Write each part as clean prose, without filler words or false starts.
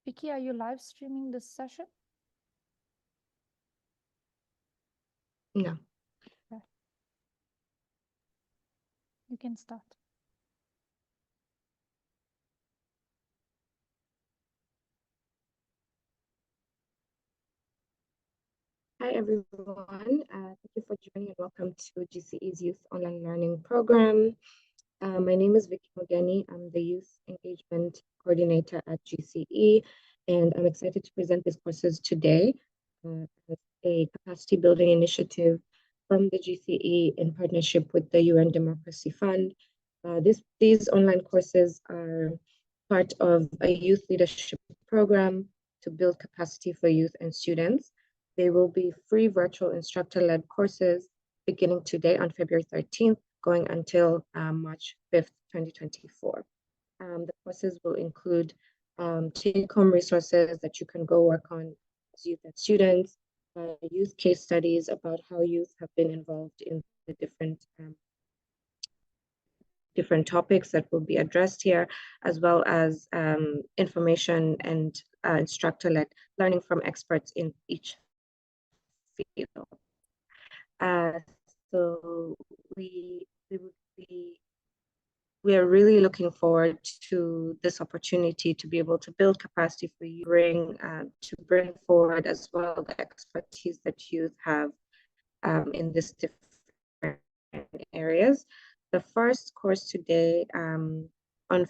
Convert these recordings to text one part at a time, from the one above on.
Vicky, are you live streaming this session? No. Okay. You can start. Hi, everyone. Thank you for joining and welcome to GCE's Youth Online Learning Program. My name is Vicky Mogeni. I'm the Youth Engagement Coordinator at GCE, and I'm excited to present these courses today as a capacity building initiative from the GCE in partnership with the UN Democracy Fund. These online courses are part of a youth leadership program to build capacity for youth and students. They will be free virtual instructor-led courses beginning today on February 13th, going until March 5th, 2024. The courses will include take-home resources that you can go work on as youth and students, youth case studies about how youth have been involved in the different topics that will be addressed here, as well as information and instructor-led learning from experts in each field. So we are really looking forward to this opportunity to be able to build capacity for you, to bring forward as well the expertise that youth have in this different areas. The first course today on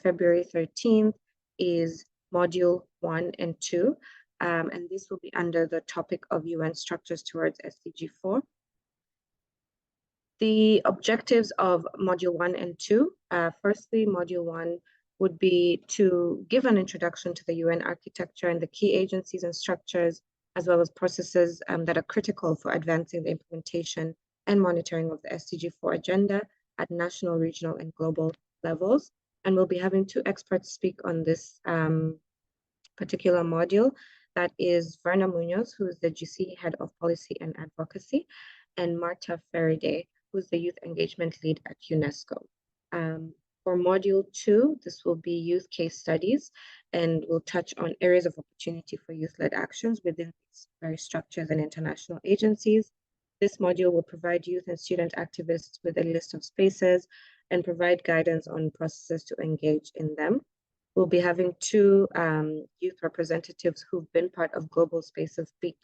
February 13th is Module 1 and 2, and this will be under the topic of UN Structures Towards SDG 4. The objectives of Module 1 and 2, firstly, Module 1 would be to give an introduction to the UN architecture and the key agencies and structures, as well as processes that are critical for advancing the implementation and monitoring of the SDG 4 agenda at national, regional, and global levels. And we'll be having two experts speak on this particular module. That is Verna Munoz, who is the GC Head of Policy and Advocacy, and Marta Faraday, who's the Youth Engagement Lead at UNESCO. For Module 2, this will be youth case studies, and we'll touch on areas of opportunity for youth-led actions within these various structures and international agencies. This module will provide youth and student activists with a list of spaces and provide guidance on processes to engage in them. We'll be having two youth representatives who've been part of Global Spaces speak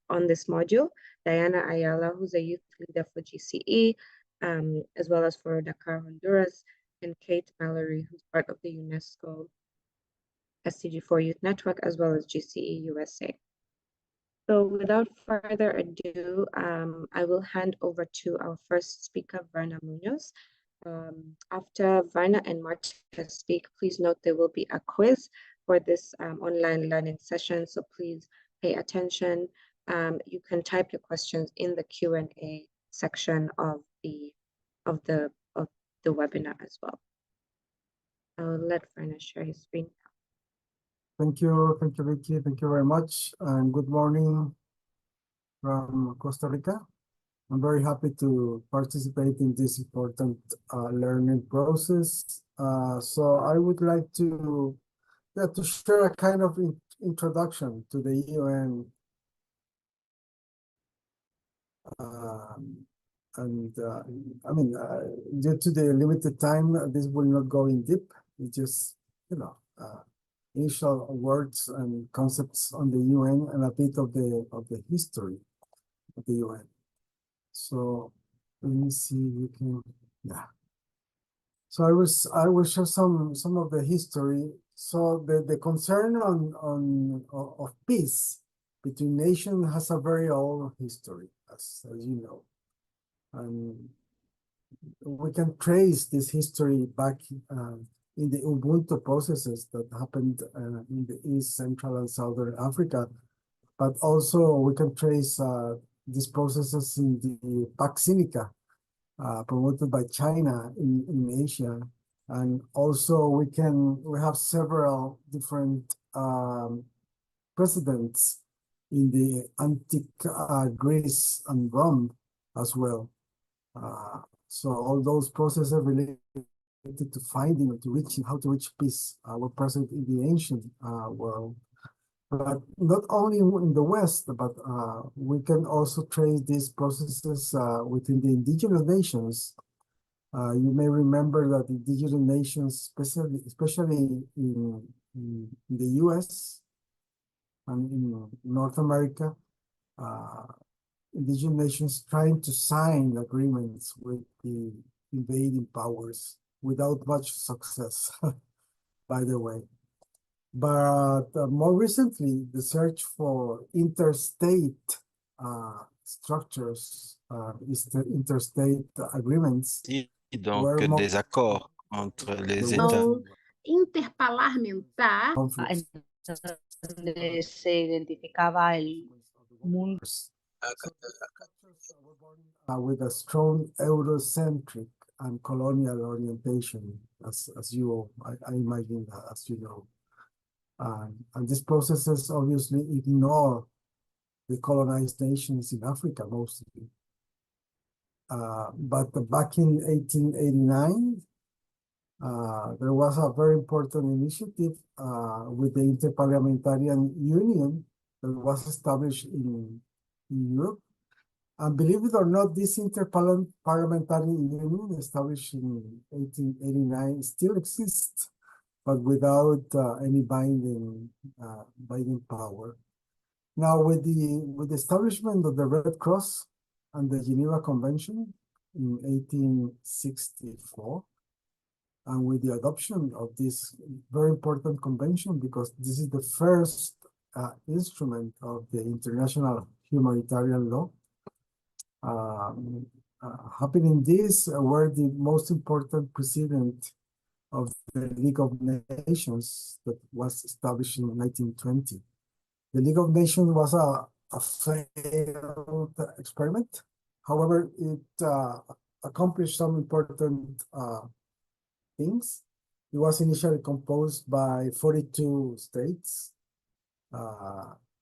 on this module, Diana Ayala, who's a youth leader for GCE, as well as for Dakar, Honduras, and Kate Mallory, who's part of the UNESCO SDG4 Youth Network, as well as GCE USA. So without further ado, I will hand over to our first speaker, Verna Munoz. After Verna and Marta speak, please note there will be a quiz for this online learning session, so please pay attention. You can type your questions in the Q&A section of the webinar as well. I'll let Verna share his screen now. Thank you, Vicky. Thank you very much, and good morning from Costa Rica. I'm very happy to participate in this important learning process. So I would like to share a kind of introduction to the UN. I mean, due to the limited time, this will not go in deep. It's just, initial words and concepts on the UN and a bit of the history of the UN. So let me see if we can, yeah. So I will share some of the history. So the concern of peace between nations has a very old history, as you know. And we can trace this history back in the Ubuntu processes that happened in the East, Central, and Southern Africa. But also we can trace these processes in the Pax Sinica, promoted by China in Asia. And also we have several different precedents in the antique Greece and Rome as well. So all those processes related to finding, to reaching, how to reach peace were present in the ancient world. But not only in the West, but we can also trace these processes within the indigenous nations. You may remember that indigenous nations, especially in the US and in North America, indigenous nations trying to sign agreements with the invading powers without much success, by the way. But more recently, the search for interstate structures, interstate agreements Si, donc were more des accords entre les the États. Western Interparlamentar, conflicts donde se identificaba el mundo. With a strong Eurocentric and colonial orientation, as you, I imagine, as you know. And these processes obviously ignore the colonized nations in Africa mostly. But back in 1889, there was a very important initiative with the Interparliamentarian Union that was established in Europe. And believe it or not, this Interparliamentary Union established in 1889 still exists, but without any binding power. Now, with the establishment of the Red Cross and the Geneva Convention in 1864, and with the adoption of this very important convention, because this is the first instrument of the international humanitarian law, happening this were the most important precedent of the League of Nations that was established in 1920. The League of Nations was a failed experiment. However, it accomplished some important things. It was initially composed by 42 states,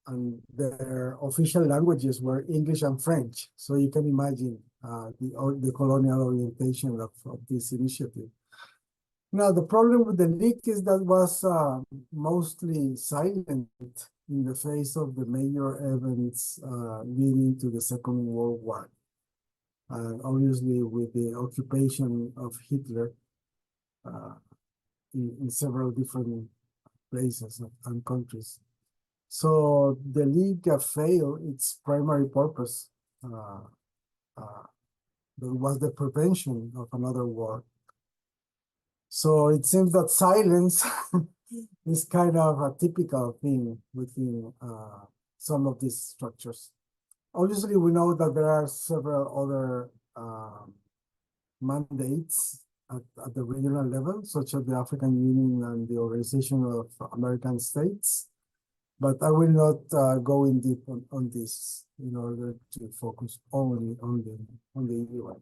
and their official languages were English and French. So you can imagine the colonial orientation of this initiative. Now, the problem with the League is that it was mostly silent in the face of the major events leading to the Second World War. And obviously, with the occupation of Hitler in several different places and countries. So the League failed its primary purpose, that was the prevention of another war. So it seems that silence is kind of a typical thing within some of these structures. Obviously, we know that there are several other mandates at the regional level, such as the African Union and the Organization of American States. But I will not go in deep on this in order to focus only on the UN.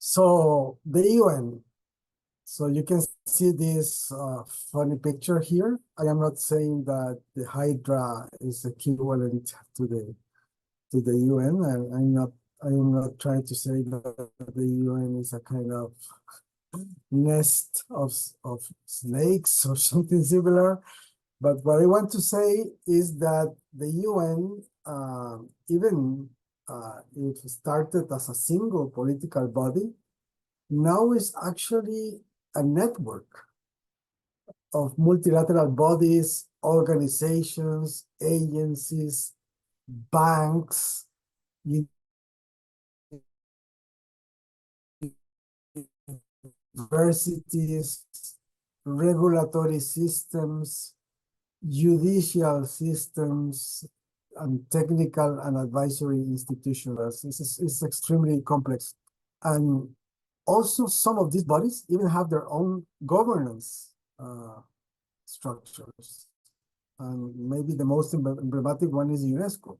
So the UN. So you can see this funny picture here. I am not saying that the Hydra is equivalent to the UN. I am not trying to say that the UN is a kind of nest of snakes or something similar. But what I want to say is that the UN, even if it started as a single political body, now is actually a network of multilateral bodies, organizations, agencies, banks, universities, regulatory systems, judicial systems, and technical and advisory institutions. It's extremely complex. And also some of these bodies even have their own governance structures. And maybe the most emblematic one is UNESCO.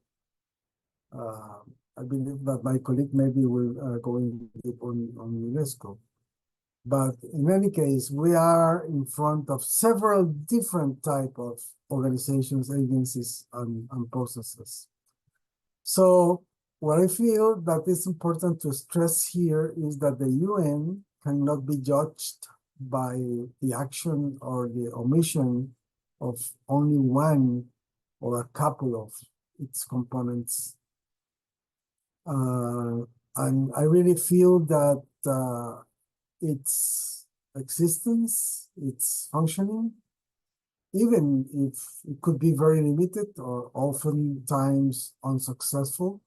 I believe that my colleague maybe will go in deep on UNESCO. But in any case, we are in front of several different type of organizations, agencies, and processes. So what I feel that is important to stress here is that the UN cannot be judged by the action or the omission of only one or a couple of its components. And I really feel that its existence, its functioning, even if it could be very limited or oftentimes unsuccessful,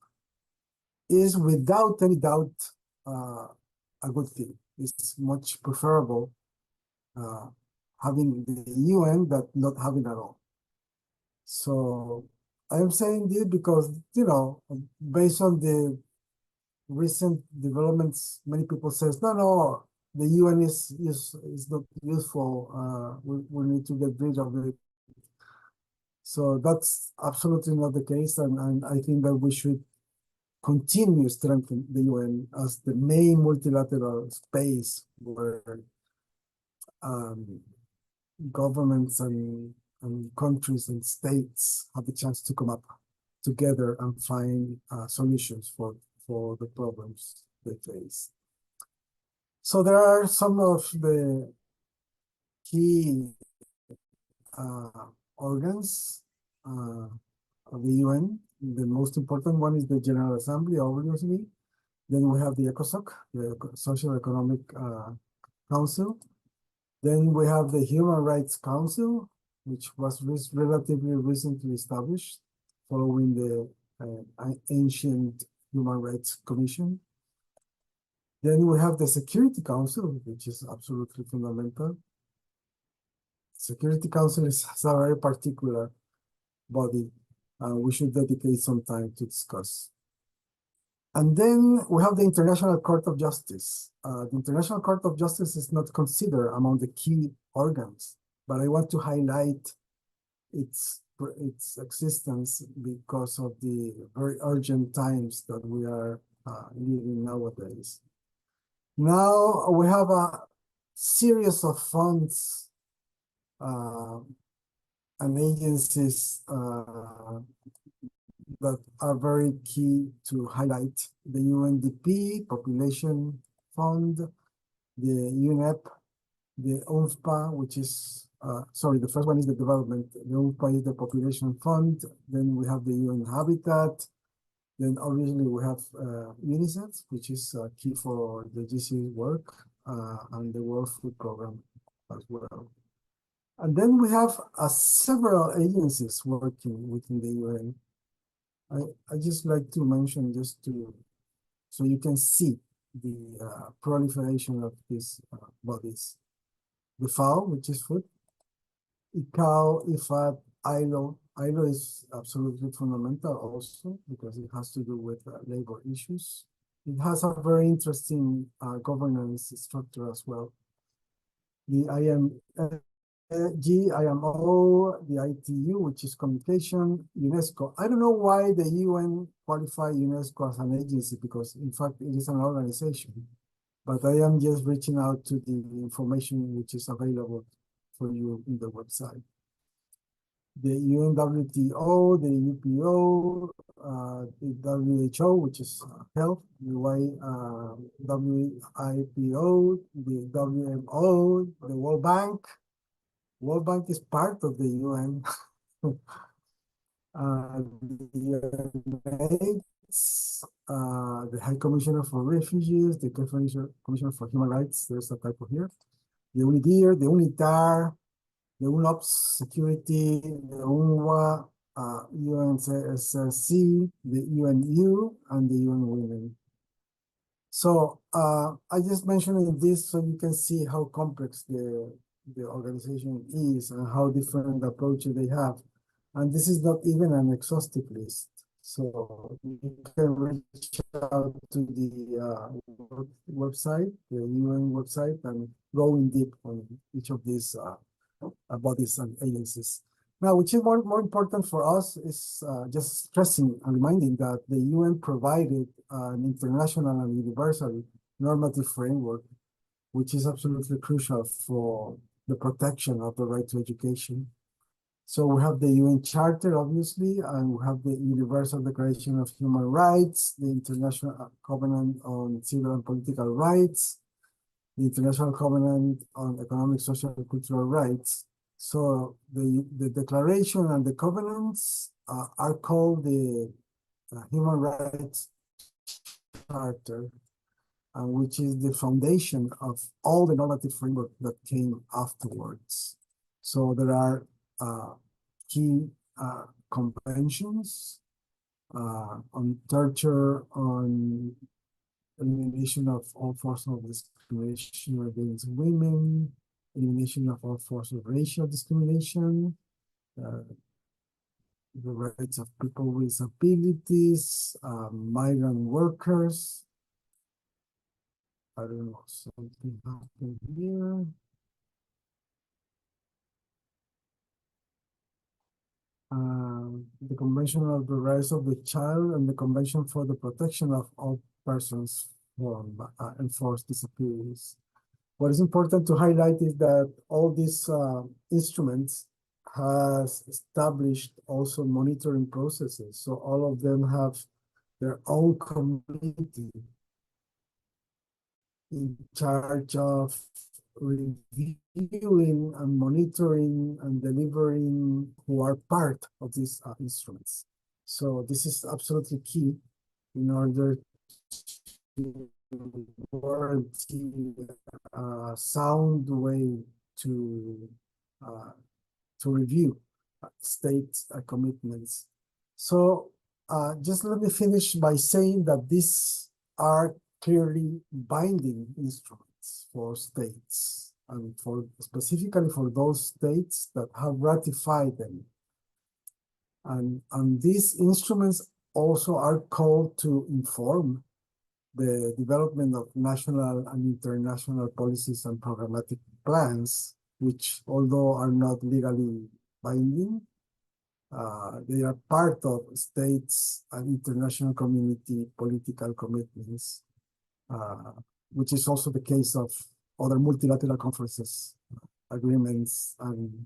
is without any doubt a good thing. It's much preferable having the UN than not having at all. So I'm saying this because, you know, based on the recent developments, many people says, no, the UN is not useful. We need to get rid of it. So that's absolutely not the case, and I think that we should continue strengthening the UN as the main multilateral space where governments and countries and states have the chance to come up together and find solutions for the problems they face. So there are some of the key organs of the UN. The most important one is the General Assembly, obviously. Then we have the ECOSOC, the Social Economic Council. Then we have the Human Rights Council, which was relatively recently established following the ancient Human Rights Commission. Then we have the Security Council, which is absolutely fundamental. Security Council is a very particular body. We should dedicate some time to discuss. And then we have the International Court of Justice. The International Court of Justice is not considered among the key organs, but I want to highlight its existence because of the very urgent times that we are living nowadays. Now we have a series of funds and agencies that are very key to highlight: the UNDP, Population Fund, the UNEP, the UNFPA, which is, sorry, the first one is the development. The UNFPA is the Population Fund. Then we have the UN Habitat. Then obviously we have UNICEF, which is key for the GC work, and the World Food Program as well. And then we have several agencies working within the UN. I just like to mention so you can see the proliferation of these bodies. The FAO, which is food, ICAO, IFAD, ILO. ILO is absolutely fundamental also because it has to do with labor issues. It has a very interesting governance structure as well. The IMO, the ITU, which is communication, UNESCO. I don't know why the UN qualified UNESCO as an agency because, in fact, it is an organization. But I am just reaching out to the information which is available for you in the website. The UNWTO, the UPO, the WHO, which is health, the WIPO, the WMO, the World Bank. World Bank is part of the UN. The High Commissioner for Refugees, the Commissioner for Human Rights, there's a typo here. The UNIDIR, the UNITAR, the UNOPS Security, the UNWA, UNSC, the UNU, and the UN Women. So I just mentioned this so you can see how complex the organization is and how different approaches they have. And this is not even an exhaustive list. So you can reach out to the website, the UN website, and go in deep on each of these bodies and agencies. Now, which is more important for us is just stressing and reminding that the UN provided an international and universal normative framework, which is absolutely crucial for the protection of the right to education. So we have the UN Charter, obviously, and we have the Universal Declaration of Human Rights, the International Covenant on Civil and Political Rights, the International Covenant on Economic, Social, and Cultural Rights. So the declaration and the covenants are called the Human Rights Charter, which is the foundation of all the normative framework that came afterwards. So there are key conventions on torture, on elimination of all forms of discrimination against women, elimination of all forms of racial discrimination, the rights of people with disabilities, migrant workers. I don't know, something happened here. The Convention of the Rights of the Child and the Convention for the Protection of All Persons from Enforced Disappearance. What is important to highlight is that all these instruments has established also monitoring processes. So all of them have their own committee in charge of reviewing and monitoring and delivering, who are part of these instruments. So this is absolutely key in order to guarantee a sound way to review state commitments. So just let me finish by saying that these are clearly binding instruments for states and specifically for those states that have ratified them. And these instruments also are called to inform the development of national and international policies and programmatic plans, which, although are not legally binding, they are part of states and international community political commitments, which is also the case of other multilateral conferences, agreements, and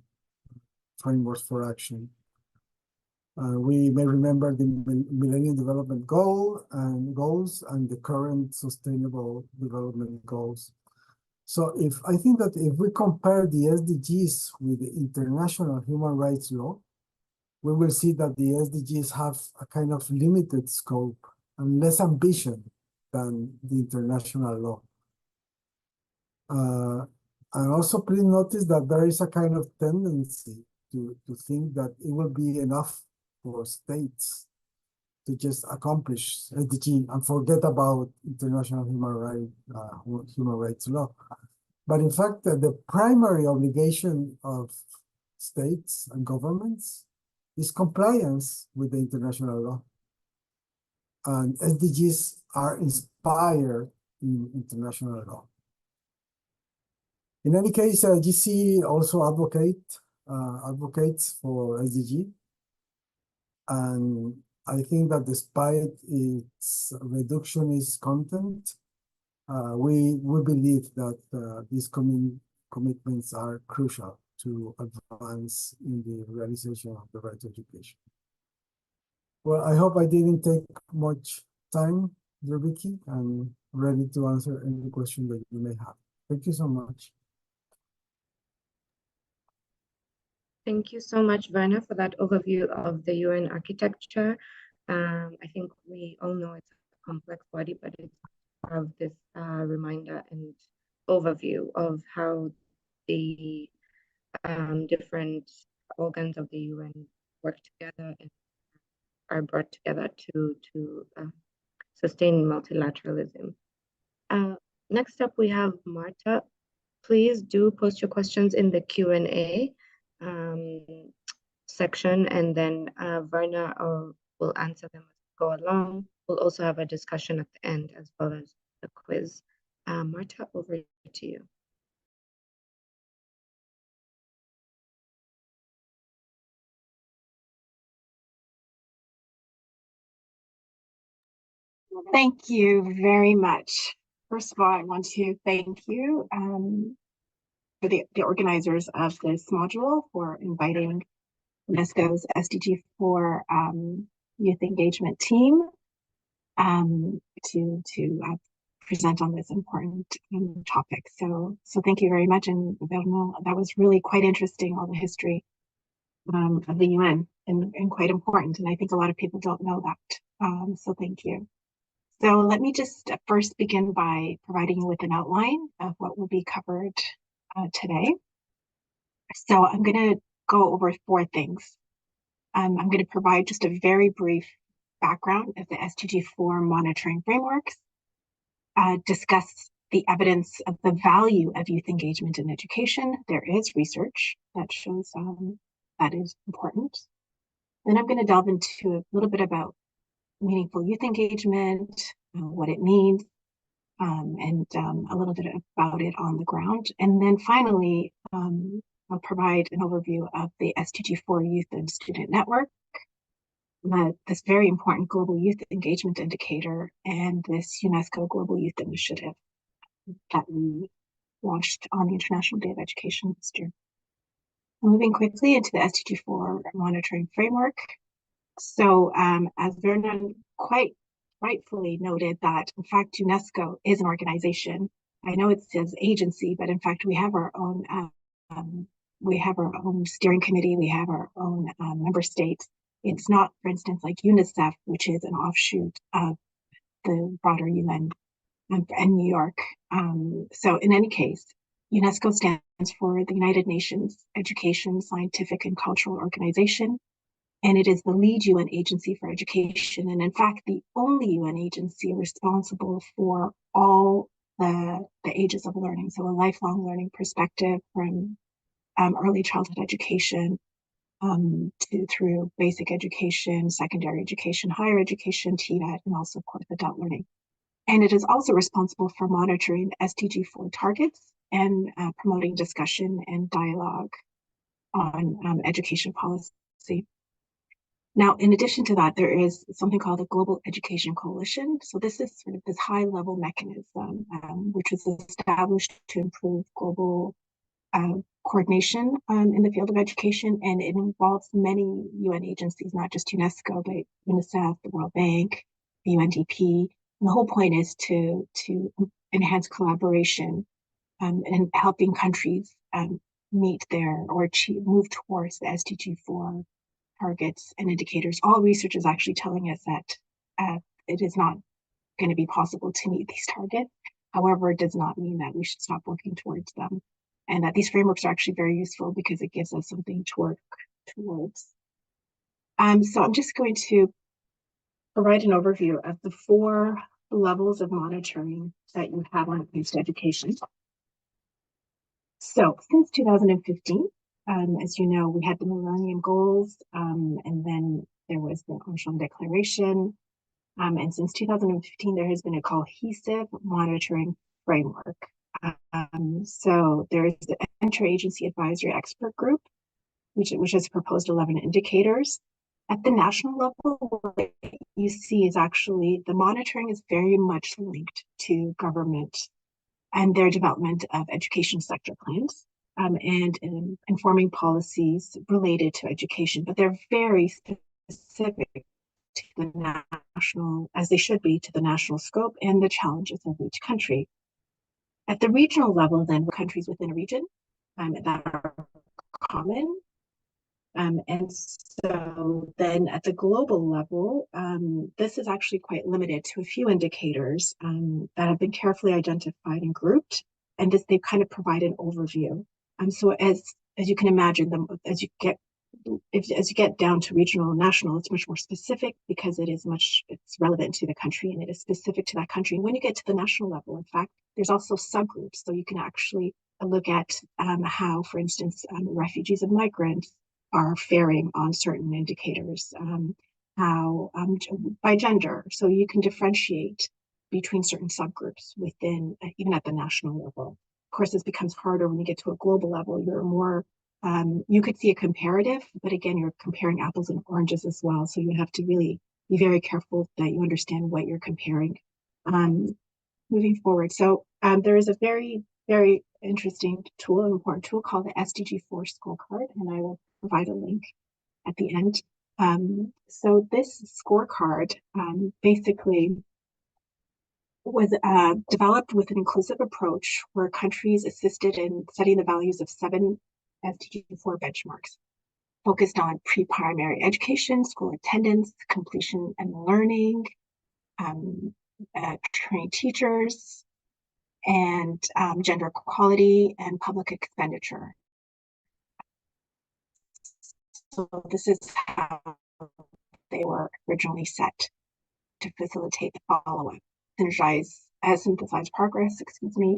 frameworks for action. We may remember the Millennium Development Goals and the current Sustainable Development Goals. So I think that if we compare the SDGs with the international human rights law, we will see that the SDGs have a kind of limited scope and less ambition than the international law. And also please notice that there is a kind of tendency to think that it will be enough for states to just accomplish SDG and forget about international human rights law. But in fact, the primary obligation of states and governments is compliance with the international law. And SDGs are inspired in international law. In any case, GC also advocates for SDG. And I think that despite its reductionist content, we believe that these commitments are crucial to advance in the realization of the right to education. Well, I hope I didn't take much time, dear Vicky. I'm ready to answer any question that you may have. Thank you so much. Thank you so much, Werner, for that overview of the UN architecture. I think we all know it's a complex body, but it's of this reminder and overview of how the different organs of the UN work together and are brought together to sustain multilateralism. Next up, we have Marta. Please do post your questions in the Q&A section, and then Werner will answer them as we go along. We'll also have a discussion at the end as well as a quiz. Marta, over to you. Thank you very much. First of all, I want to thank you for the organizers of this module for inviting UNESCO's SDG 4 youth engagement team to present on this important topic. So thank you very much. And that was really quite interesting, all the history of the UN and quite important. And I think a lot of people don't know that. So thank you. So let me just first begin by providing you with an outline of what will be covered today. So I'm going to go over 4 things. I'm going to provide just a very brief background of the SDG4 monitoring frameworks, discuss the evidence of the value of youth engagement in education. There is research that shows that is important. Then I'm going to delve into a little bit about meaningful youth engagement, what it means, and a little bit about it on the ground. And then finally, I'll provide an overview of the SDG4 Youth and Student Network, this very important global youth engagement indicator, and this UNESCO Global Youth Initiative that we launched on the International Day of Education this year. Moving quickly into the SDG4 monitoring framework. So as Vernon quite rightfully noted that, in fact, UNESCO is an organization. I know it says agency, but in fact, we have our own steering committee. We have our own member states. It's not, for instance, like UNICEF, which is an offshoot of the broader UN and New York. So in any case, UNESCO stands for the United Nations Education, Scientific, and Cultural Organization, and it is the lead UN agency for education, and in fact, the only UN agency responsible for all the ages of learning, so a lifelong learning perspective from early childhood education through basic education, secondary education, higher education, TVET, and also, of course, adult learning. And it is also responsible for monitoring SDG4 targets and promoting discussion and dialogue on education policy. Now, in addition to that, there is something called the Global Education Coalition. So this is sort of this high-level mechanism, which was established to improve global coordination in the field of education, and it involves many UN agencies, not just UNESCO, but UNICEF, the World Bank, the UNDP. And the whole point is to enhance collaboration and helping countries meet move towards the SDG4 targets and indicators. All research is actually telling us that it is not going to be possible to meet these targets. However, it does not mean that we should stop working towards them, and that these frameworks are actually very useful because it gives us something to work towards. So I'm just going to provide an overview of the 4 levels of monitoring that you have when it comes to education. So since 2015, as you know, we had the Millennium Goals, and then there was the Armstrong Declaration. And since 2015, there has been a cohesive monitoring framework. So there is the Interagency Advisory Expert Group, which has proposed 11 indicators. At the national level, what you see is actually the monitoring is very much linked to government and their development of education sector plans and in informing policies related to education, but they're very specific to the national, as they should be, to the national scope and the challenges of each country. At the regional level, then, countries within a region that are common. And so then at the global level, this is actually quite limited to a few indicators that have been carefully identified and grouped, and they kind of provide an overview. So as you can imagine, as you get down to regional and national, it's much more specific because it's relevant to the country and it is specific to that country. And when you get to the national level, in fact, there's also subgroups. So you can actually look at how, for instance, refugees and migrants are faring on certain indicators, how by gender. So you can differentiate between certain subgroups within, even at the national level. Of course, this becomes harder when you get to a global level. You're more, you could see a comparative, but again, you're comparing apples and oranges as well. So you have to really be very careful that you understand what you're comparing. Moving forward, so there is a very, very interesting tool, an important tool called the SDG4 scorecard, and I will provide a link at the end. So this scorecard basically was developed with an inclusive approach where countries assisted in setting the values of 7 SDG4 benchmarks, focused on pre-primary education, school attendance, completion and learning, trained teachers, and gender equality and public expenditure. So this is how they were originally set to facilitate the follow-up, synthesize progress,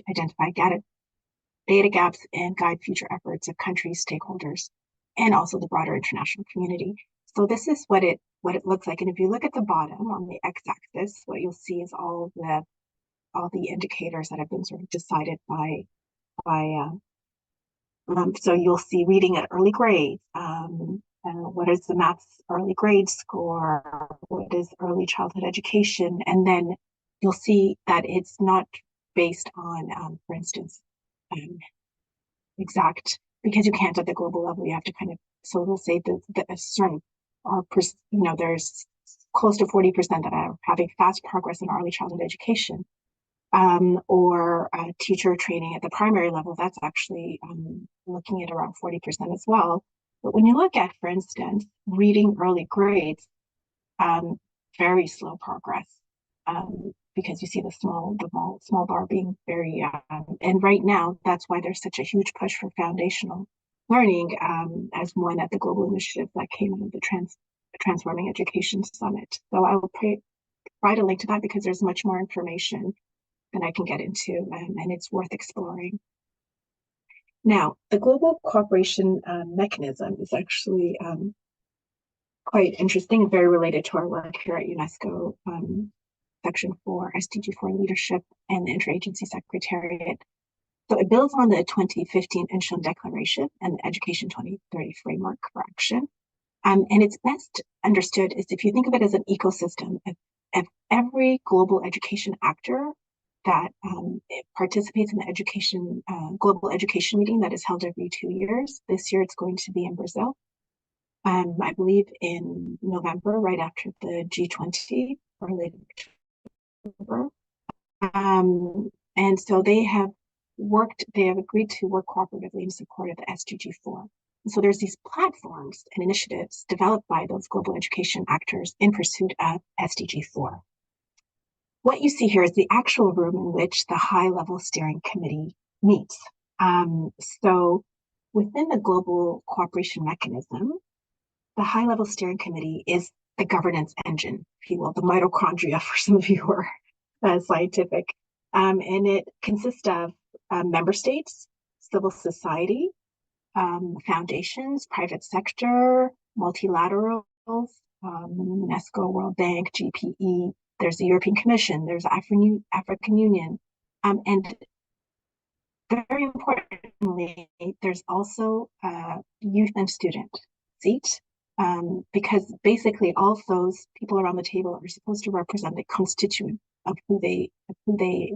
identify data gaps, and guide future efforts of countries, stakeholders, and also the broader international community. So this is what it looks like. And if you look at the bottom on the x-axis, what you'll see is all the indicators that have been sort of decided by so you'll see reading at early grades. What is the maths early grade score? What is early childhood education? And then you'll see that it's not based on, for instance, exact, because you can't at the global level. You have to kind of, so we'll say that a certain, there's close to 40% that are having fast progress in early childhood education. Or teacher training at the primary level, that's actually looking at around 40% as well. But when you look at, for instance, reading early grades, very slow progress, because you see the small bar being very, and right now, that's why there's such a huge push for foundational learning as one of the global initiatives that came out of the Transforming Education Summit. So I will provide a link to that because there's much more information that I can get into, and it's worth exploring. Now, the global cooperation mechanism is actually quite interesting and very related to our work here at UNESCO, Section 4, SDG4 Leadership and the Interagency Secretariat. So it builds on the 2015 Incheon Declaration and the Education 2030 Framework for Action. And it's best understood is if you think of it as an ecosystem of every global education actor that participates in the global education meeting that is held every 2 years. This year it's going to be in Brazil. I believe in November, right after the G20, or late October. And so they have agreed to work cooperatively in support of the SDG4. And so there's these platforms and initiatives developed by those global education actors in pursuit of SDG4. What you see here is the actual room in which the high-level steering committee meets. So within the global cooperation mechanism, the high-level steering committee is the governance engine, if you will, the mitochondria for some of you who are scientific. And it consists of member states, civil society, foundations, private sector, multilaterals, UNESCO, World Bank, GPE, there's the European Commission, there's African Union, and very importantly, there's also youth and student seat, because basically all of those people around the table are supposed to represent the constituent of who they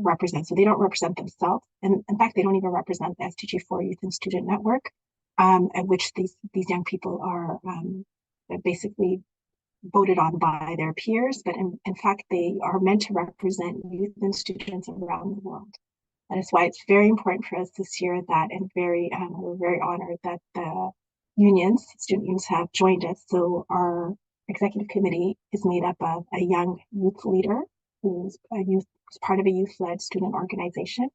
represent. So they don't represent themselves, and in fact, they don't even represent the SDG4 Youth and Student Network, at which these young people are basically voted on by their peers, but in fact, they are meant to represent youth and students around the world. And that's why it's very important for us this year that, and we're very honored that the student unions have joined us. So our executive committee is made up of a young youth leader who's part of a youth-led student organization.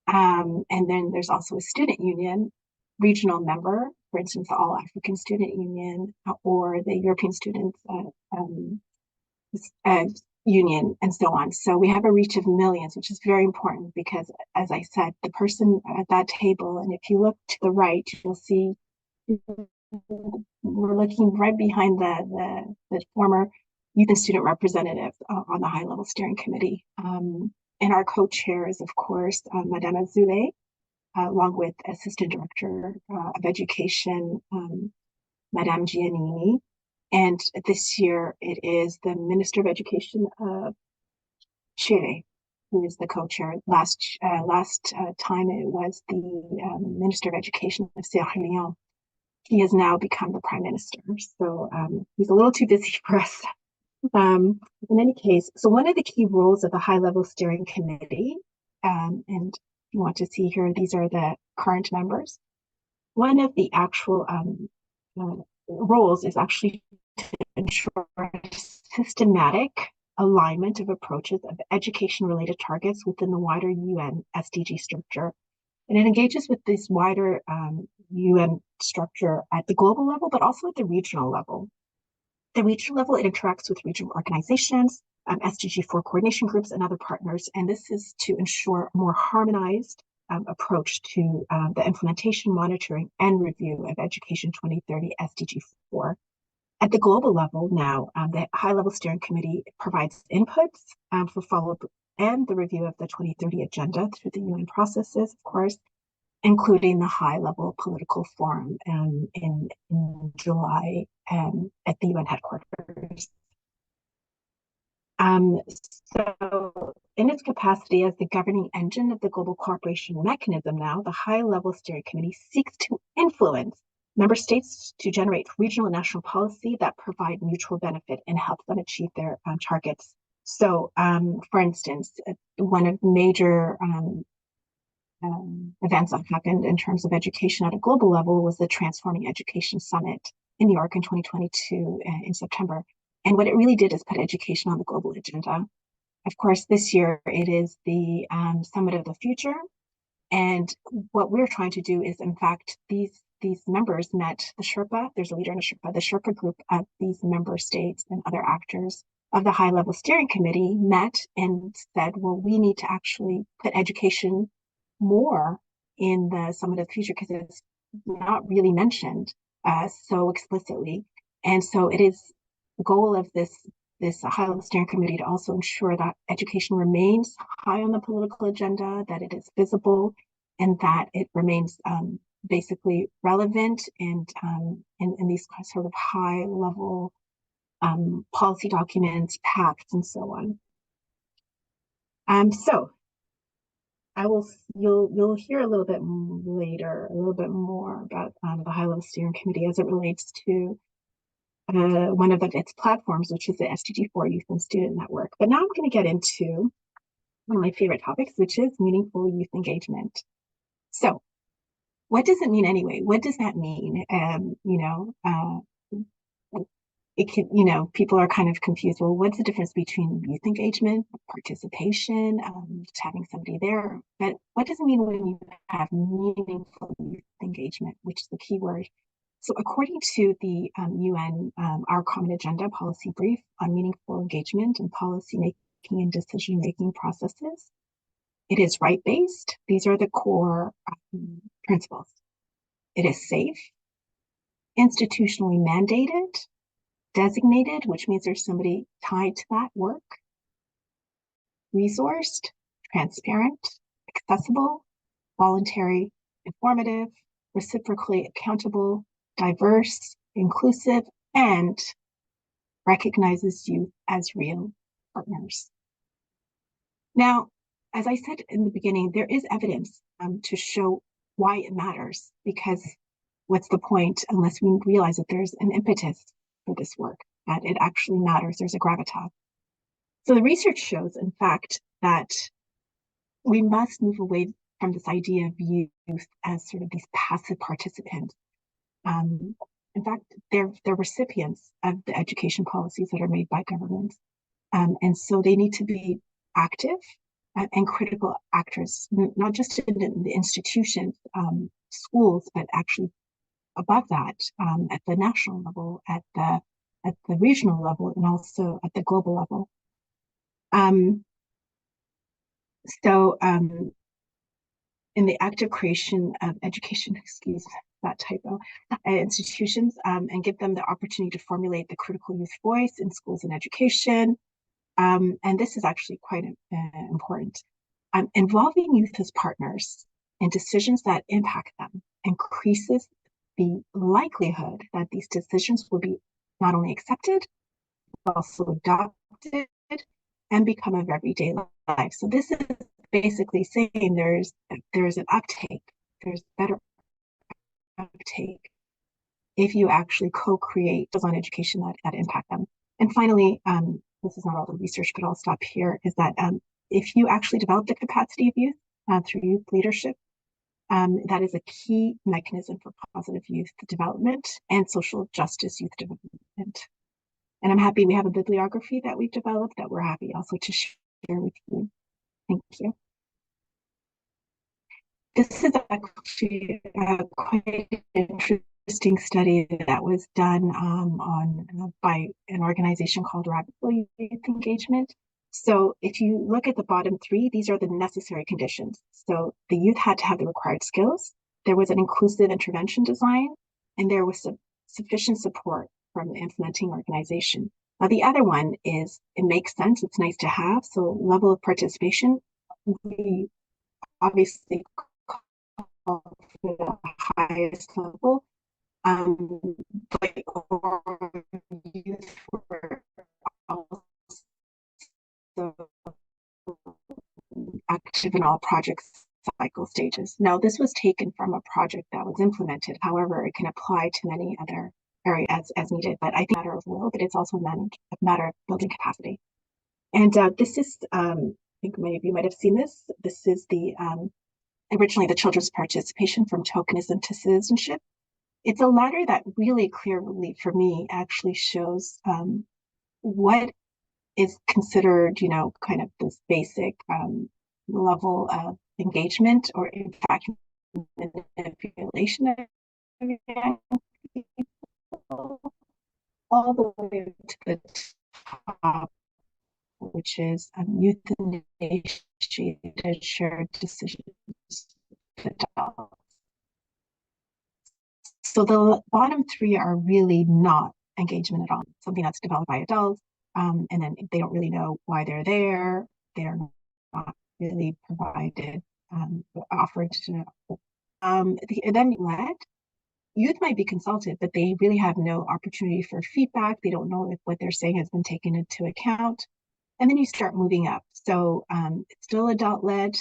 And then there's also a student union regional member, for instance, the All African Student Union or the European Students Union, and so on. So we have a reach of millions, which is very important because, as I said, the person at that table, and if you look to the right, you'll see we're looking right behind the former youth and student representative on the high-level steering committee. And our co-chair is, of course, Madame Azule, along with Assistant Director of Education, Madame Giannini. And this year it is the Minister of Education of Chile who is the co-chair. Last time it was the Minister of Education of Sierra Leone. He has now become the Prime Minister. So he's a little too busy for us In any case, so one of the key roles of the high-level steering committee, and if you want to see here, these are the current members. One of the actual roles is actually to ensure systematic alignment of approaches of education-related targets within the wider UN SDG structure. And it engages with this wider UN structure at the global level, but also at the regional level. The regional level, it interacts with regional organizations, SDG4 coordination groups, and other partners. And this is to ensure a more harmonized approach to the implementation, monitoring, and review of Education 2030 SDG4. At the global level now, the high-level steering committee provides inputs for follow-up and the review of the 2030 agenda through the UN processes, of course, including the high-level political forum in July at the UN headquarters. So in its capacity as the governing engine of the global cooperation mechanism now, the high-level steering committee seeks to influence member states to generate regional and national policy that provide mutual benefit and help them achieve their targets. So, for instance, one of the major events that happened in terms of education at a global level was the Transforming Education Summit in New York in 2022 in September. And what it really did is put education on the global agenda. Of course, this year it is the Summit of the Future. And what we're trying to do is, in fact, these members met the Sherpa, there's a leader in the Sherpa group of these member states and other actors of the high-level steering committee met and said, well, we need to actually put education more in the Summit of the Future because it's not really mentioned so explicitly. And so it is the goal of this high-level steering committee to also ensure that education remains high on the political agenda, that it is visible, and that it remains basically relevant and in these sort of high-level policy documents, pacts, and so on. So you'll hear a little bit later, a little bit more about the high-level steering committee as it relates to one of its platforms, which is the SDG4 Youth and Student Network. But now I'm going to get into one of my favorite topics, which is meaningful youth engagement. So what does it mean anyway? What does that mean? It can, people are kind of confused. Well, what's the difference between youth engagement, participation, just having somebody there? But what does it mean when you have meaningful youth engagement, which is the key word? So according to the UN, our Common Agenda Policy Brief on Meaningful Engagement and Policy Making and Decision-Making Processes, it is right-based. These are the core principles. It is safe, institutionally mandated, designated, which means there's somebody tied to that work, resourced, transparent, accessible, voluntary, informative, reciprocally accountable, diverse, inclusive, and recognizes youth as real partners. Now, as I said in the beginning, there is evidence to show why it matters, because what's the point unless we realize that there's an impetus for this work, that it actually matters, there's a gravitas. So the research shows, in fact, that we must move away from this idea of youth as sort of these passive participants. In fact, they're recipients of the education policies that are made by governments. And so they need to be active and critical actors, not just in the institutions, schools, but actually above that, at the national level, at the regional level, and also at the global level. In the active creation of education, excuse that typo, institutions, and give them the opportunity to formulate the critical youth voice in schools and education. And this is actually quite important. Involving youth as partners in decisions that impact them increases the likelihood that these decisions will be not only accepted, but also adopted and become of everyday life. So this is basically saying there's an uptake, there's better uptake if you actually co-create on education that impact them. And finally, this is not all the research, but I'll stop here, is that if you actually develop the capacity of youth through youth leadership, that is a key mechanism for positive youth development and social justice youth development. And I'm happy we have a bibliography that we've developed that we're happy also to share with you. Thank you. This is actually quite interesting study that was done by an organization called Radical Youth Engagement. So if you look at the bottom three, these are the necessary conditions. So the youth had to have the required skills, there was an inclusive intervention design, and there was sufficient support from the implementing organization. Now the other one is, it makes sense, it's nice to have, so level of participation, we obviously call for the highest level, but youth were also active in all projects cycle stages. Now, this was taken from a project that was implemented. However, it can apply to many other areas as needed, but I think it's a matter of will, but it's also a matter of building capacity. And this is, I think many of you might have seen this. This is the originally the children's participation from tokenism to citizenship. It's a ladder that really clearly, for me, actually shows what is considered, you know, kind of this basic level of engagement, or in fact, manipulation of young people, all the way to the top, which is youth-initiated shared decisions with adults. So the bottom three are really not engagement at all, something that's developed by adults, and then they don't really know why they're there. They're not really provided, offered to then led. Youth might be consulted, but they really have no opportunity for feedback. They don't know if what they're saying has been taken into account. And then you start moving up. So it's still adult-led,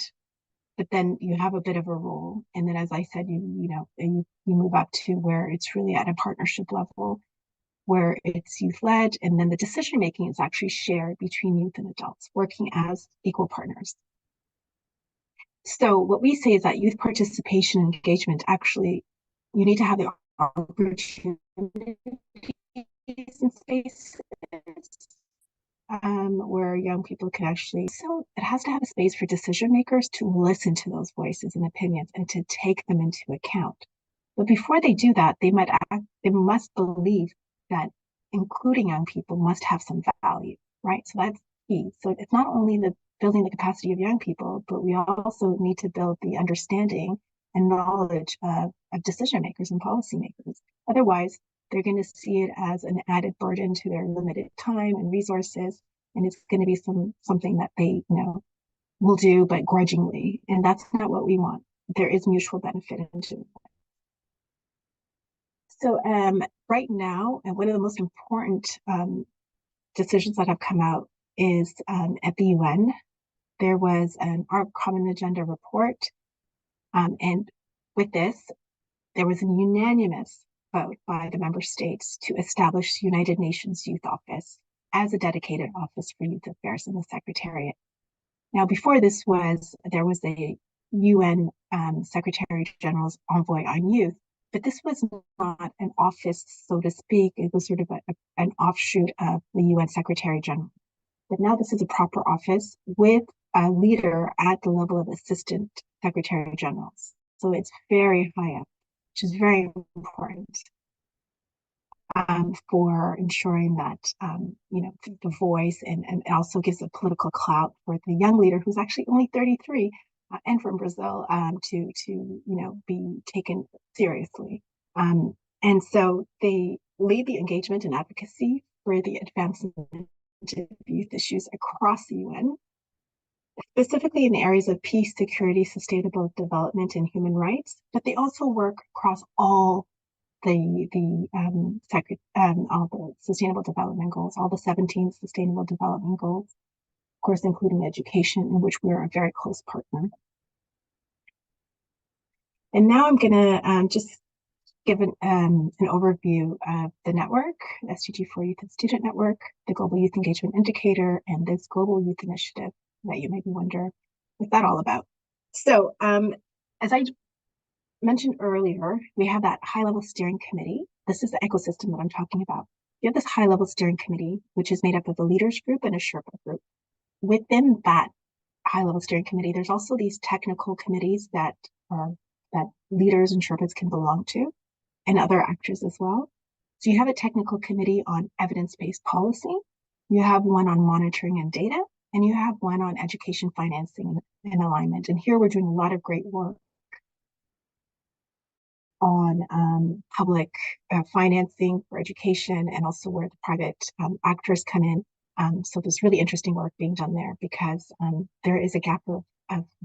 but then you have a bit of a role. And then, as I said, you move up to where it's really at a partnership level, where it's youth-led, and then the decision-making is actually shared between youth and adults, working as equal partners. So what we say is that youth participation and engagement, actually, you need to have the opportunities and spaces where young people can actually, so it has to have a space for decision makers to listen to those voices and opinions and to take them into account. But before they do that, they must believe that including young people must have some value, right? So that's key. So it's not only the building the capacity of young people, but we also need to build the understanding and knowledge of decision makers and policymakers. Otherwise, they're going to see it as an added burden to their limited time and resources, and it's going to be something that they, will do, but grudgingly, and that's not what we want. There is mutual benefit in doing that. So right now, and one of the most important decisions that have come out is at the UN, there was our Common Agenda report, and with this, there was a unanimous vote by the member states to establish the United Nations Youth Office as a dedicated office for youth affairs in the Secretariat. Now, before this there was a UN Secretary General's envoy on youth, but this was not an office, so to speak. It was sort of an offshoot of the UN Secretary General. But now this is a proper office with a leader at the level of Assistant Secretary Generals. So it's very high up, which is very important for ensuring that, the voice and also gives a political clout for the young leader who's actually only 33 and from Brazil to be taken seriously. And so they lead the engagement and advocacy for the advancement of youth issues across the UN, specifically in the areas of peace, security, sustainable development, and human rights. But they also work across all the Sustainable Development Goals, all the 17 Sustainable Development Goals, of course, including education, in which we're a very close partner. And now I'm going to just give an overview of the network, the SDG4 Youth and Student Network, the Global Youth Engagement Indicator, and this Global Youth Initiative that you maybe wonder what's that all about. So as I mentioned earlier, we have that high-level steering committee. This is the ecosystem that I'm talking about. You have this high-level steering committee, which is made up of a leaders group and a Sherpa group. Within that high-level steering committee, there's also these technical committees that leaders and Sherpas can belong to, and other actors as well. So you have a technical committee on evidence-based policy, you have one on monitoring and data, and you have one on education financing and alignment. And here we're doing a lot of great work on public financing for education, and also where the private actors come in. So there's really interesting work being done there, because there is a gap of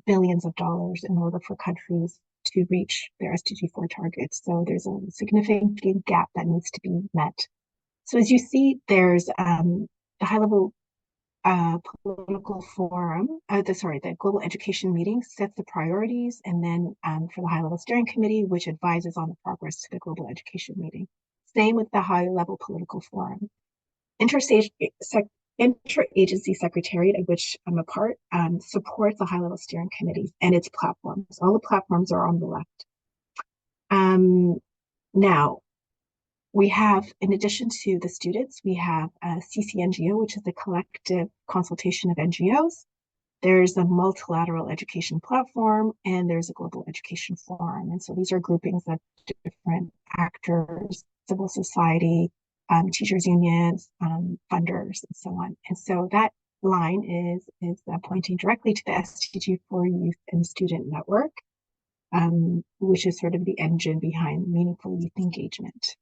billions of dollars in order for countries to reach their SDG4 targets. So there's a significant gap that needs to be met. So as you see, there's the high-level political forum, the global education meeting sets the priorities, and then for the high-level steering committee, which advises on the progress to the global education meeting. Same with the high-level political forum. Interagency Secretariat, of which I'm a part, supports the high-level steering committee and its platforms. All the platforms are on the left. Now, we have, in addition to the students, we have a CCNGO, which is the collective consultation of NGOs. There's a multilateral education platform, and there's a global education forum. And so these are groupings of different actors, civil society, teachers unions, funders, and so on. And so that line is pointing directly to the SDG4 Youth and Student Network, which is sort of the engine behind meaningful youth engagement.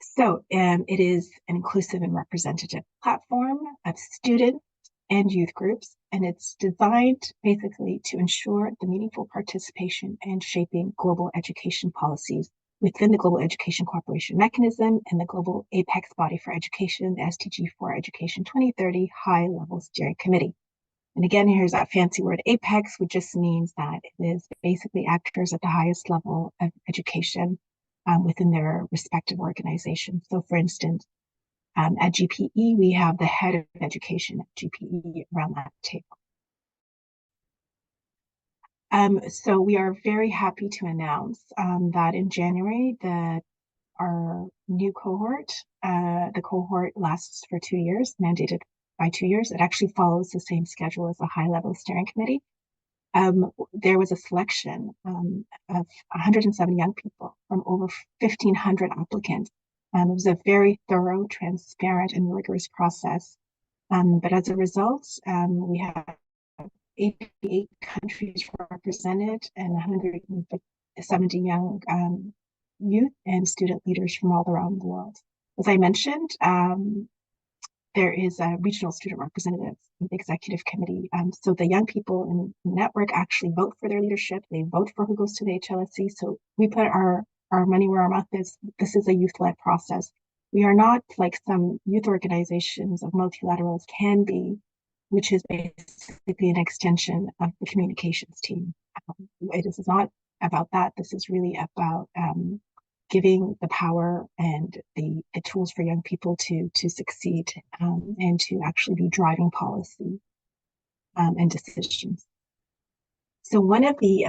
So it is an inclusive and representative platform of student and youth groups, and it's designed basically to ensure the meaningful participation and shaping global education policies within the Global Education Cooperation Mechanism and the Global Apex Body for Education, the SDG4 Education 2030 High-Level Steering Committee. And again, here's that fancy word APEX, which just means that it is basically actors at the highest level of education within their respective organizations. So for instance, at GPE, we have the head of education at GPE around that table. So we are very happy to announce that in January, our new cohort, the cohort lasts for 2 years, mandated by 2 years. It actually follows the same schedule as the high-level steering committee. There was a selection of 170 young people from over 1,500 applicants. It was a very thorough, transparent, and rigorous process. But as a result, we have 88 countries represented and 170 young youth and student leaders from all around the world. As I mentioned, there is a regional student representative in the executive committee. So the young people in the network actually vote for their leadership. They vote for who goes to the HLSC. So we put our money where our mouth is. This is a youth-led process. We are not like some youth organizations of multilaterals can be, which is basically an extension of the communications team. It is not about that. This is really about giving the power and the tools for young people to succeed and to actually be driving policy and decisions. So one of the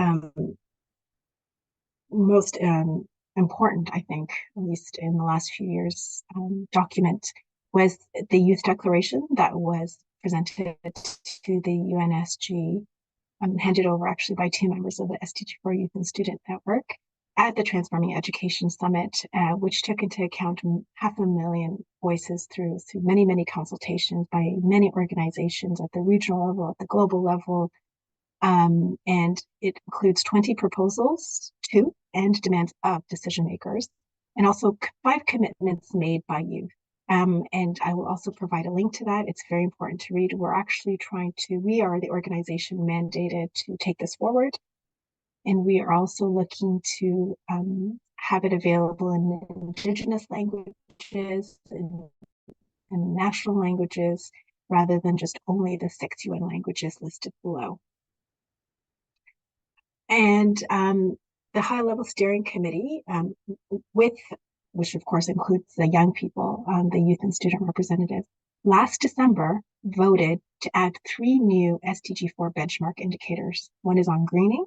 most important, I think, at least in the last few years, document was the Youth Declaration that was presented to the UNSG, handed over actually by 2 members of the SDG4 Youth and Student Network at the Transforming Education Summit, which took into account 500,000 voices through many, many consultations by many organizations at the regional level, at the global level. And it includes 20 proposals to and demands of decision makers, and also 5 commitments made by youth. And I will also provide a link to that. It's very important to read. We're actually we are the organization mandated to take this forward. And we are also looking to have it available in Indigenous languages and national languages, rather than just only the 6 UN languages listed below. And the high-level steering committee, which of course includes the young people, the youth and student representatives, last December voted to add 3 new SDG4 benchmark indicators. One is on greening,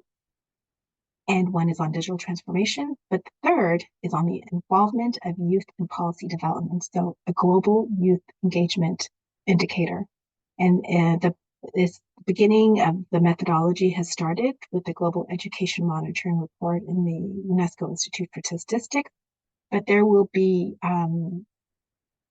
and one is on digital transformation, but the third is on the involvement of youth in policy development, so a global youth engagement indicator. And this beginning of the methodology has started with the Global Education Monitoring Report in the UNESCO Institute for Statistics, but there will be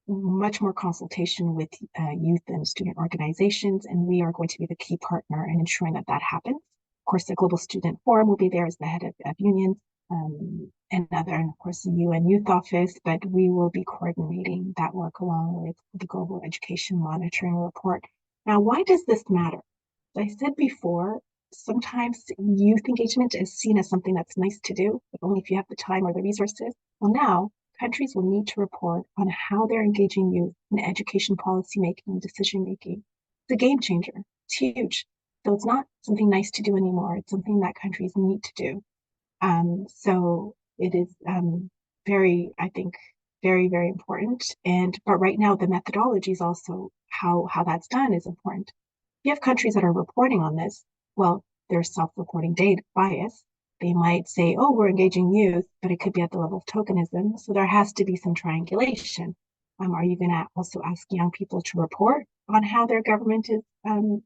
much more consultation with youth and student organizations, and we are going to be the key partner in ensuring that that happens. Of course, the Global Student Forum will be there as the head of unions, and of course, the UN Youth Office, but we will be coordinating that work along with the Global Education Monitoring Report. Now, why does this matter? As I said before, sometimes youth engagement is seen as something that's nice to do, but only if you have the time or the resources. Well, now, countries will need to report on how they're engaging youth in education policy making and decision making. It's a game changer. It's huge. So it's not something nice to do anymore. It's something that countries need to do. So it is I think, very, very important. But right now, the methodology is also how that's done is important. If you have countries that are reporting on this, well, there's self-reporting data bias. They might say, oh, we're engaging youth, but it could be at the level of tokenism. So there has to be some triangulation. Are you going to also ask young people to report on how their government is, on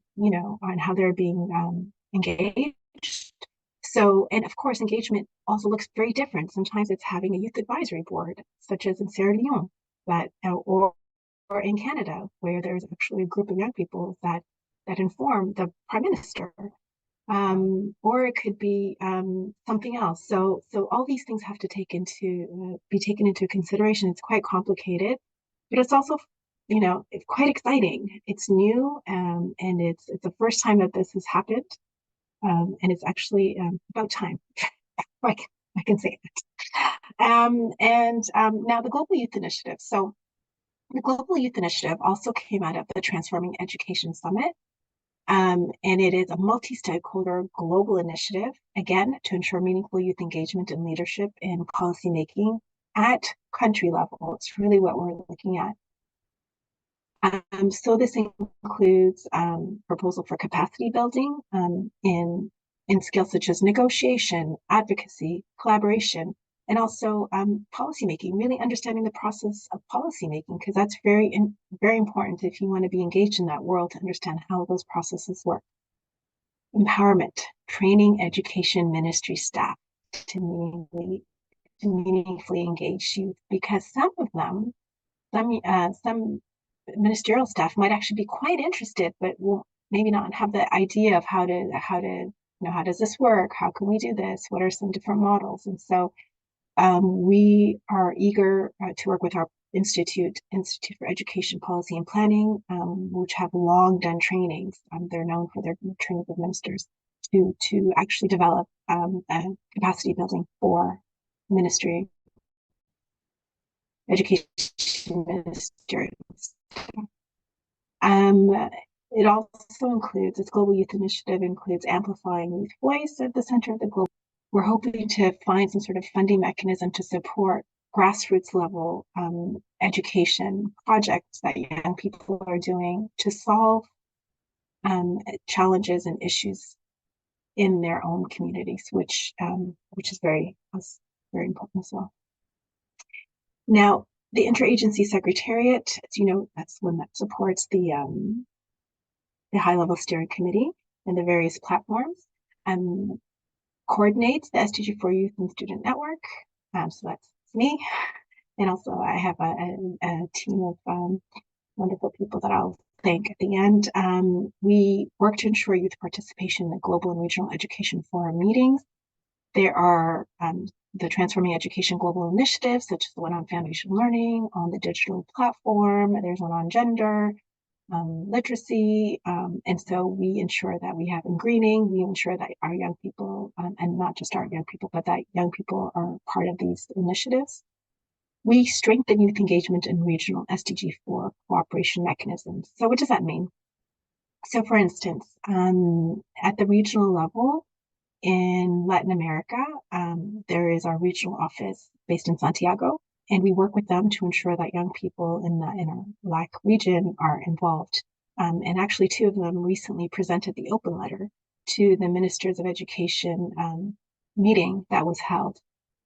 how they're being engaged? So, and of course, engagement also looks very different. Sometimes it's having a youth advisory board, such as in Sierra Leone, or in Canada, where there's actually a group of young people that inform the prime minister. Or it could be something else. So all these things have to be taken into consideration. It's quite complicated, but it's also, it's quite exciting. It's new, and it's the first time that this has happened, and it's actually about time. I can say it. Now the Global Youth Initiative. So the Global Youth Initiative also came out of the Transforming Education Summit. And it is a multi-stakeholder global initiative, again, to ensure meaningful youth engagement and leadership in policymaking at country level. It's really what we're looking at. So this includes proposal for capacity building in skills such as negotiation, advocacy, collaboration, and also policymaking, really understanding the process of policymaking, because that's very important if you want to be engaged in that world to understand how those processes work. Empowerment, training education ministry staff to meaningfully engage youth, because some of them, some ministerial staff might actually be quite interested, but will maybe not have the idea of how does this work? How can we do this? What are some different models? And so we are eager to work with our Institute for Education Policy and Planning, which have long done trainings. They're known for their training of ministers to actually develop capacity building for ministry, education ministerial. It also includes, this Global Youth Initiative includes amplifying youth voice at the center of the global. We're hoping to find some sort of funding mechanism to support grassroots level education projects that young people are doing to solve challenges and issues in their own communities, which is very important as well. Now, the Interagency Secretariat, as you know, that's one that supports the high-level steering committee and the various platforms, coordinates the SDG4 Youth and Student Network. So that's me. And also I have a team of wonderful people that I'll thank at the end. We work to ensure youth participation in the global and regional education forum meetings. There are the Transforming Education Global Initiatives, such as the one on foundation learning, on the digital platform. There's one on gender, literacy, and so we ensure that we have in greening, we ensure that our young people, and not just our young people, but that young people are part of these initiatives. We strengthen youth engagement in regional SDG4 cooperation mechanisms. So what does that mean? So for instance, at the regional level, in Latin America, there is our regional office based in Santiago, and we work with them to ensure that young people in our LAC region are involved. And actually, two of them recently presented the open letter to the Ministers of Education meeting that was held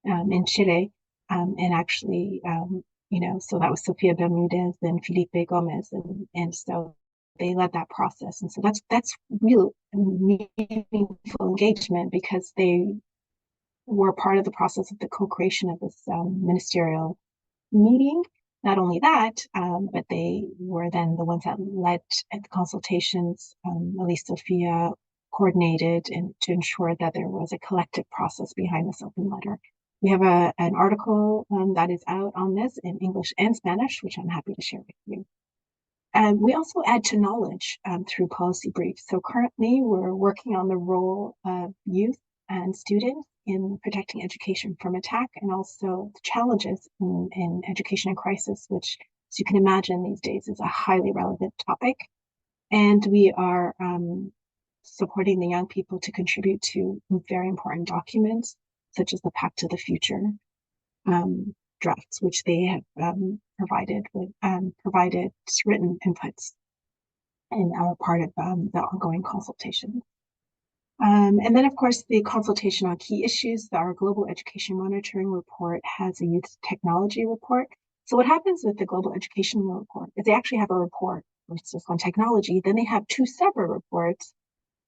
in Chile. And actually, so that was Sofia Bermudez and Felipe Gomez, and so they led that process. And so that's real meaningful engagement, because they were part of the process of the co-creation of this ministerial meeting. Not only that, but they were then the ones that led the consultations. At least Sophia coordinated and to ensure that there was a collective process behind this open letter. We have an article that is out on this in English and Spanish, which I'm happy to share with you. We also add to knowledge through policy briefs. So currently we're working on the role of youth and students in protecting education from attack, and also the challenges in education in crisis, which, as you can imagine, these days is a highly relevant topic. And we are supporting the young people to contribute to very important documents, such as the Pact to the Future drafts, which they have provided written inputs and are part of the ongoing consultation. And then, of course, the consultation on key issues. Our Global Education Monitoring Report has a youth technology report. So what happens with the Global Education Report is they actually have a report which is on technology. Then they have two separate reports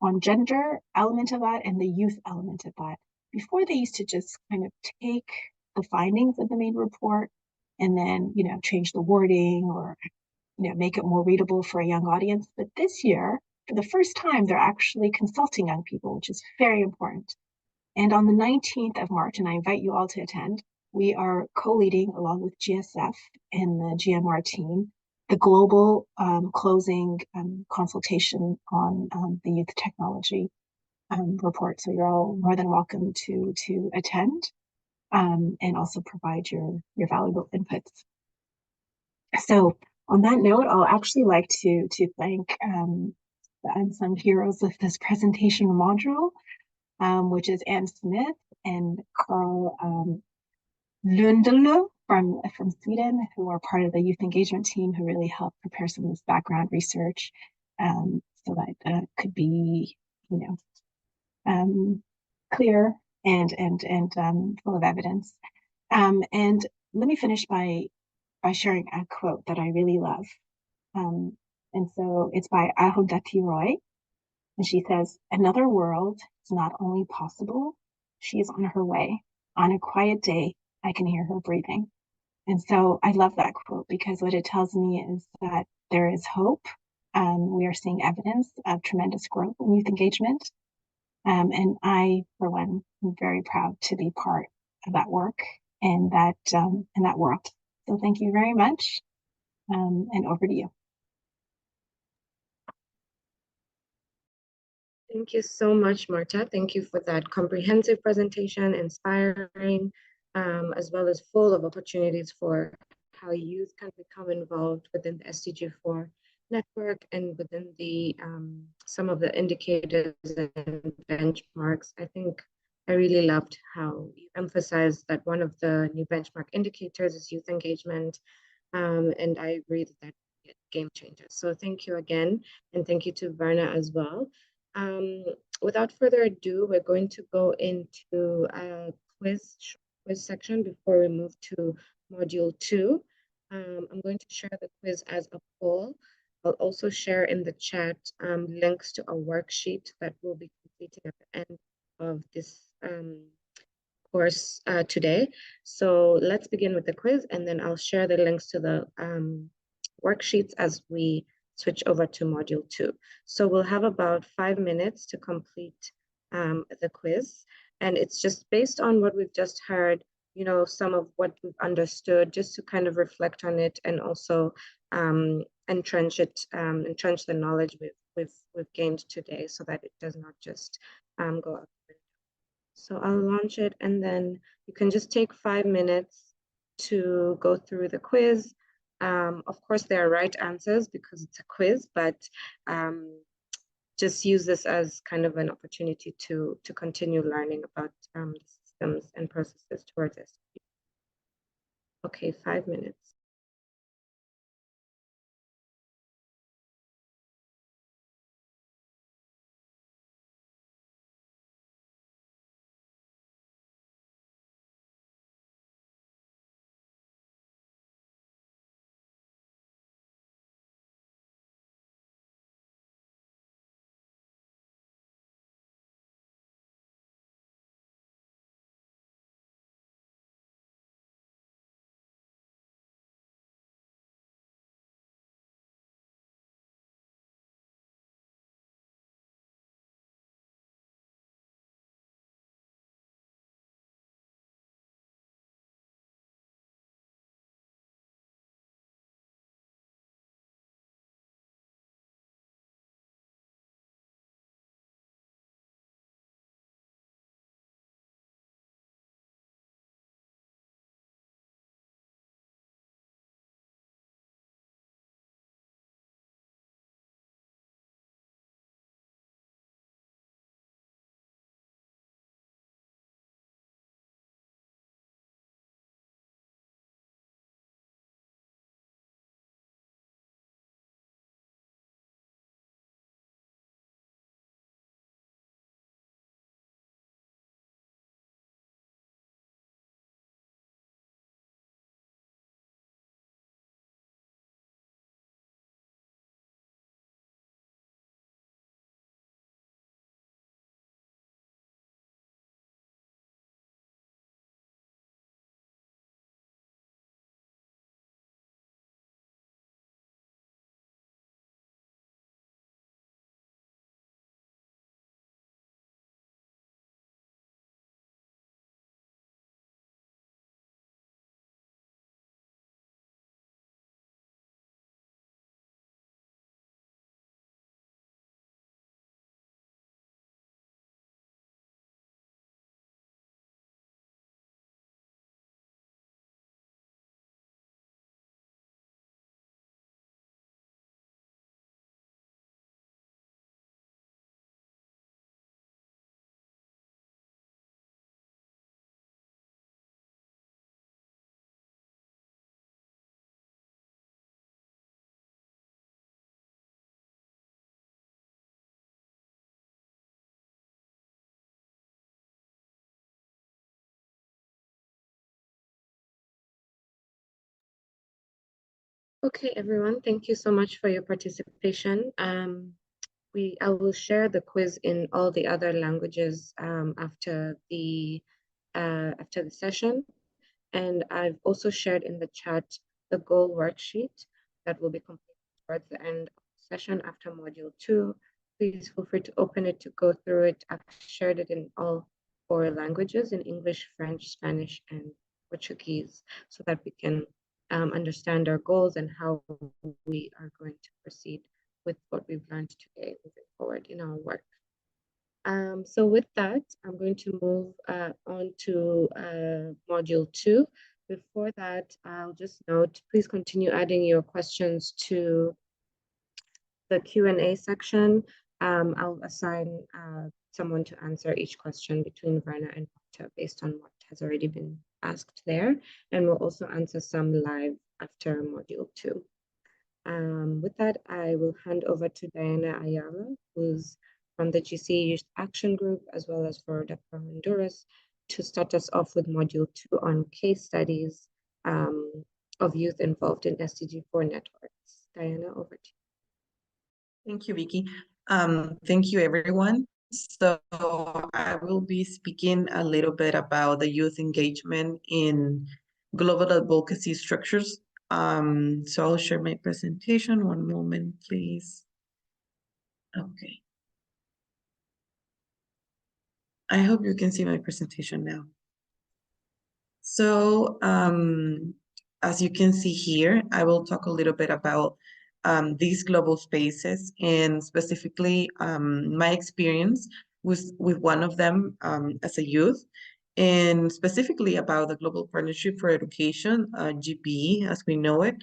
on gender element of that and the youth element of that. Before, they used to just kind of take the findings of the main report and then, change the wording or, make it more readable for a young audience. But this year, for the first time, they're actually consulting young people, which is very important. And on the 19th of March, and I invite you all to attend, we are co-leading along with GSF and the GMR team, the global closing consultation on the youth technology report. So you're all more than welcome to attend and also provide your valuable inputs. So on that note, I'll actually like to thank the unsung heroes of this presentation module, which is Anne Smith and Carl Lundelo from Sweden, who are part of the youth engagement team, who really helped prepare some of this background research so that could be, clear and full of evidence. And let me finish by sharing a quote that I really love. And so it's by Arundhati Roy. And she says, "Another world is not only possible, she is on her way. On a quiet day, I can hear her breathing." And so I love that quote, because what it tells me is that there is hope. We are seeing evidence of tremendous growth in youth engagement. And I, for one, am very proud to be part of that work and in that world. So thank you very much. And over to you. Thank you so much, Marta. Thank you for that comprehensive presentation, inspiring, as well as full of opportunities for how youth can become involved within the SDG4 network and within the some of the indicators and benchmarks. I think I really loved how you emphasized that one of the new benchmark indicators is youth engagement, and I agree that game changers. So thank you again, and thank you to Verna as well. Without further ado, we're going to go into a quiz section before we move to module 2. I'm going to share the quiz as a poll. I'll also share in the chat links to a worksheet that will be completed at the end of this course today. So let's begin with the quiz, and then I'll share the links to the worksheets as we switch over to module 2. So we'll have about 5 minutes to complete the quiz. And it's just based on what we've just heard, some of what we've understood, just to kind of reflect on it and also entrench the knowledge we've gained today, so that it does not just go out. So I'll launch it, and then you can just take 5 minutes to go through the quiz. Of course, there are right answers because it's a quiz, but just use this as kind of an opportunity to continue learning about the systems and processes towards SDG. Okay, 5 minutes. Okay, everyone, thank you so much for your participation. I will share the quiz in all the other languages after the session, and I've also shared in the chat the goal worksheet that will be completed towards the end of the session after module 2. Please feel free to open it to go through it. I've shared it in all 4 languages, in English, French, Spanish, and Portuguese, so that we can understand our goals and how we are going to proceed with what we've learned today moving forward in our work. So with that, I'm going to move on to module 2. Before that, I'll just note, please continue adding your questions to the Q&A section. I'll assign someone to answer each question between Verna and Marta based on what has already been asked there. And we'll also answer some live after module 2. With that, I will hand over to Diana Ayala, who's from the GC Youth Action Group, as well as for Dr. Honduras, to start us off with module 2 on case studies of youth involved in SDG 4 networks. Diana, over to you. Thank you, Vicky. Thank you, everyone. So I will be speaking a little bit about the youth engagement in global advocacy structures. So I'll share my presentation. One moment, please. Okay. I hope you can see my presentation now. So as you can see here, I will talk a little bit about these global spaces and specifically my experience with one of them as a youth, and specifically about the Global Partnership for Education, GPE as we know it.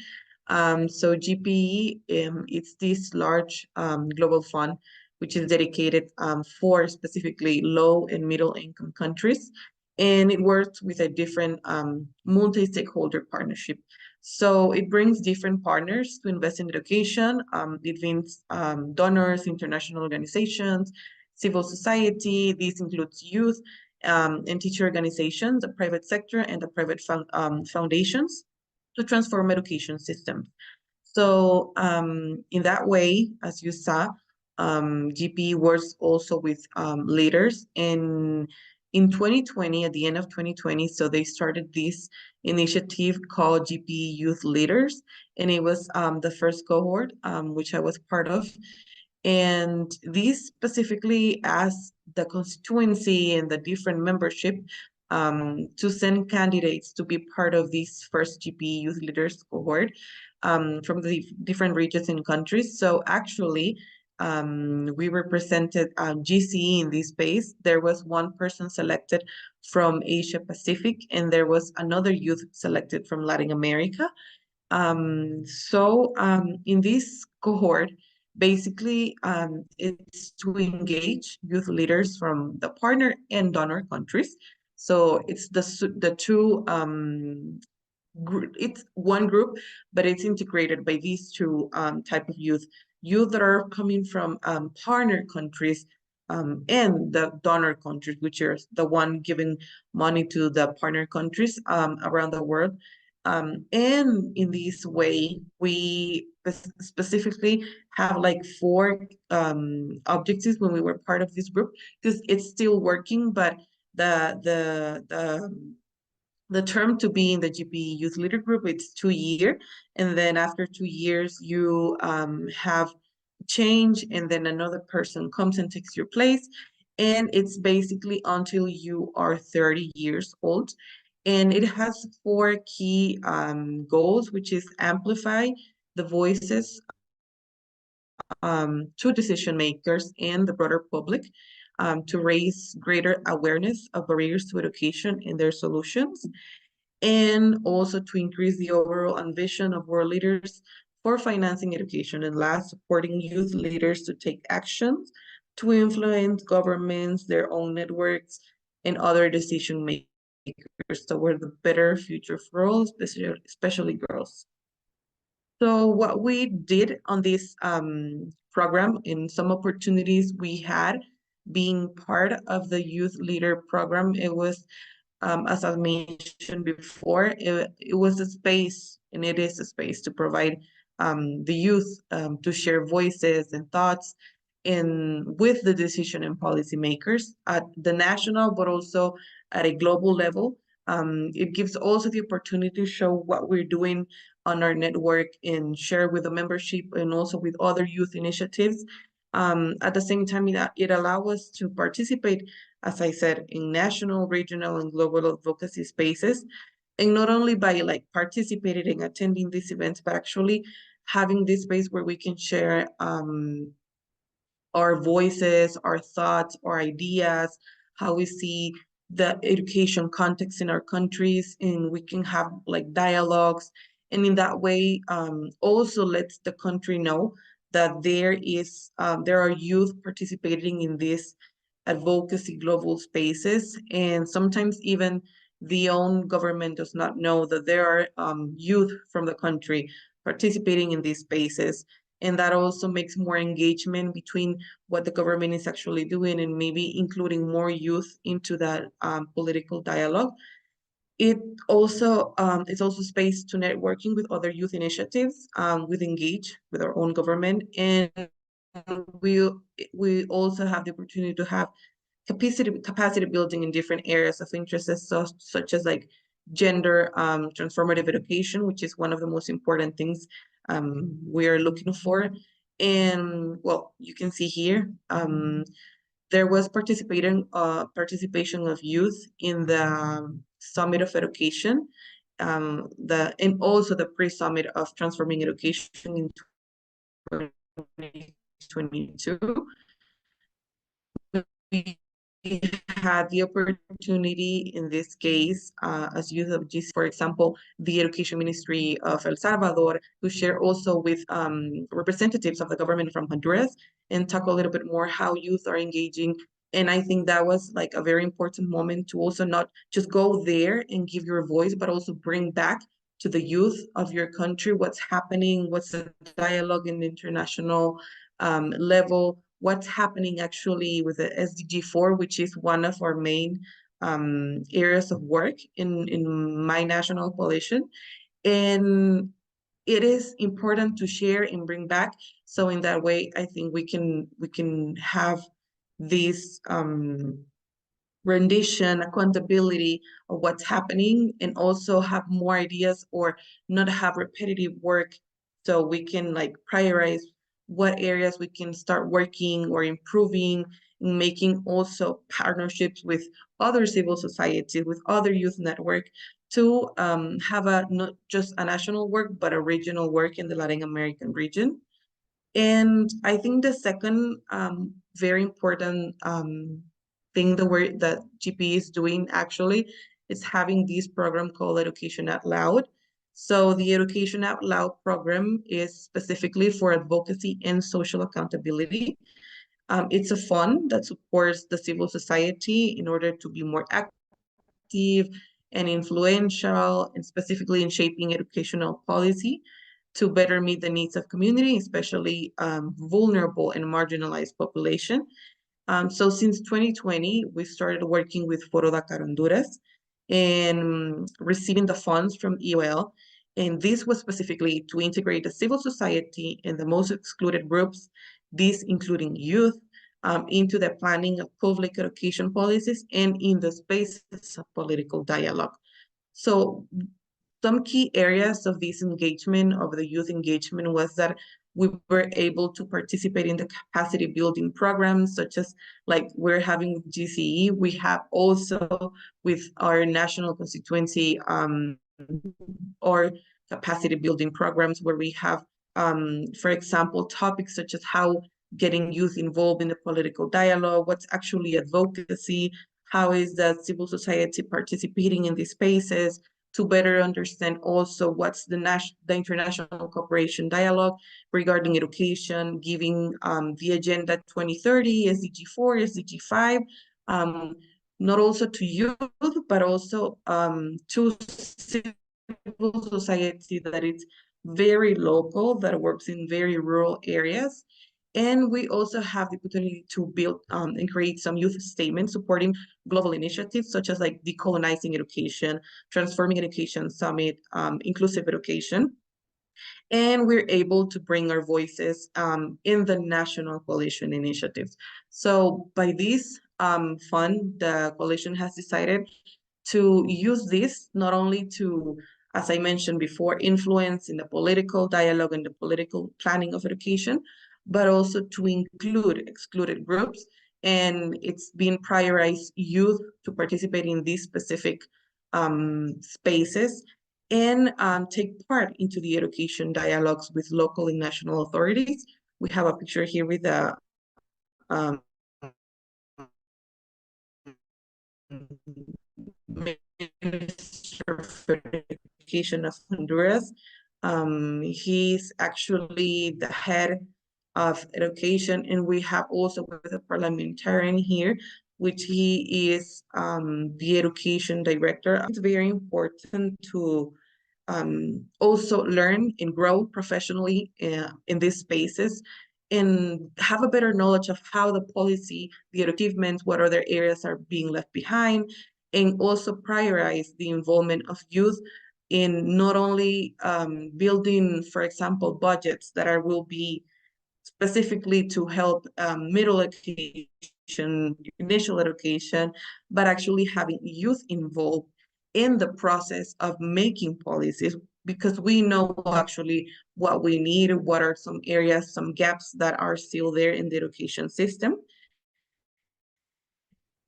So GPE, it's this large global fund which is dedicated for specifically low and middle income countries. And it works with a different multi-stakeholder partnership. So it brings different partners to invest in education. It means donors, international organizations, civil society. This includes youth and teacher organizations, the private sector, and the private foundations to transform education systems. So in that way, as you saw, GP works also with leaders in 2020, at the end of 2020, so they started this initiative called GP Youth Leaders, and it was the first cohort, which I was part of. And this specifically asked the constituency and the different membership to send candidates to be part of this first GP Youth Leaders cohort from the different regions and countries. So actually, we represented GCE in this space. There was one person selected from Asia Pacific, and there was another youth selected from Latin America. In this cohort, basically, it's to engage youth leaders from the partner and donor countries. So it's the two it's one group, but it's integrated by these two type of youth that are coming from partner countries and the donor countries, which are the one giving money to the partner countries around the world. And in this way, we specifically have like 4 objectives when we were part of this group, because it's still working, but the term to be in the GP Youth Leader Group, it's 2 years. And then after 2 years, you have change, and then another person comes and takes your place. And it's basically until you are 30 years old. And it has 4 key goals, which is amplify the voices to decision makers and the broader public, to raise greater awareness of barriers to education and their solutions, and also to increase the overall ambition of world leaders for financing education, and last, supporting youth leaders to take actions to influence governments, their own networks, and other decision makers toward a better future for all, especially girls. So what we did on this program, in some opportunities we had being part of the youth leader program, it was, as I mentioned before, it was a space, and it is a space to provide the youth to share voices and thoughts with the decision and policymakers at the national, but also at a global level. It gives also the opportunity to show what we're doing on our network and share with the membership and also with other youth initiatives. At the same time, it allows us to participate, as I said, in national, regional, and global advocacy spaces. And not only by like participating and attending these events, but actually having this space where we can share our voices, our thoughts, our ideas, how we see the education context in our countries, and we can have like dialogues. And in that way, also lets the country know that there are youth participating in these advocacy global spaces. And sometimes even the own government does not know that there are youth from the country participating in these spaces. And that also makes more engagement between what the government is actually doing, and maybe including more youth into that political dialogue. It's also space to networking with other youth initiatives, with engage with our own government. And we also have the opportunity to have capacity building in different areas of interest, such as like gender transformative education, which is one of the most important things we are looking for. And well, you can see here, there was participation of youth in the Summit of Education, and also the pre-summit of Transforming Education in 2022. We had the opportunity in this case, as youth of GC, for example, the Education Ministry of El Salvador, to share also with representatives of the government from Honduras and talk a little bit more how youth are engaging. And I think that was like a very important moment to also not just go there and give your voice, but also bring back to the youth of your country what's happening, what's the dialogue in the international level, what's happening actually with the SDG4, which is one of our main areas of work in my national coalition. And it is important to share and bring back. So in that way, I think we can have this rendition, accountability of what's happening, and also have more ideas or not have repetitive work, so we can like prioritize what areas we can start working or improving, making also partnerships with other civil society, with other youth network, to have a not just a national work, but a regional work in the Latin American region. And I think the second very important thing that GP is doing actually is having this program called Education Out Loud. So the Education Out Loud program is specifically for advocacy and social accountability. It's a fund that supports the civil society in order to be more active and influential, and specifically in shaping educational policy to better meet the needs of community, especially vulnerable and marginalized population. So since 2020, we started working with Foro Dakar Honduras and receiving the funds from EOL. And this was specifically to integrate the civil society and the most excluded groups, these including youth, into the planning of public education policies and in the spaces of political dialogue. So some key areas of this engagement, of the youth engagement, was that we were able to participate in the capacity building programs, such as like we're having with GCE. We have also with our national constituency or capacity building programs where we have, for example, topics such as how getting youth involved in the political dialogue, what's actually advocacy, how is that civil society participating in these spaces, to better understand also what's the international cooperation dialogue regarding education, giving the Agenda 2030, SDG4, SDG5, not also to youth, but also to civil society that is very local, that works in very rural areas. And we also have the opportunity to build and create some youth statements supporting global initiatives such as like decolonizing education, transforming education summit, inclusive education. And we're able to bring our voices in the national coalition initiatives. So by this fund, the coalition has decided to use this not only to, as I mentioned before, influence in the political dialogue and the political planning of education, but also to include excluded groups. And it's been prioritized youth to participate in these specific spaces and take part into the education dialogues with local and national authorities. We have a picture here with the Minister of Education of Honduras. He's actually the head of education, and we have also with a parliamentarian here, which he is the education director. It's very important to also learn and grow professionally in these spaces and have a better knowledge of how the policy, the achievements, what other areas are being left behind, and also prioritize the involvement of youth in not only building, for example, budgets that will be specifically to help middle education, initial education, but actually having youth involved in the process of making policies, because we know actually what we need, what are some areas, some gaps that are still there in the education system.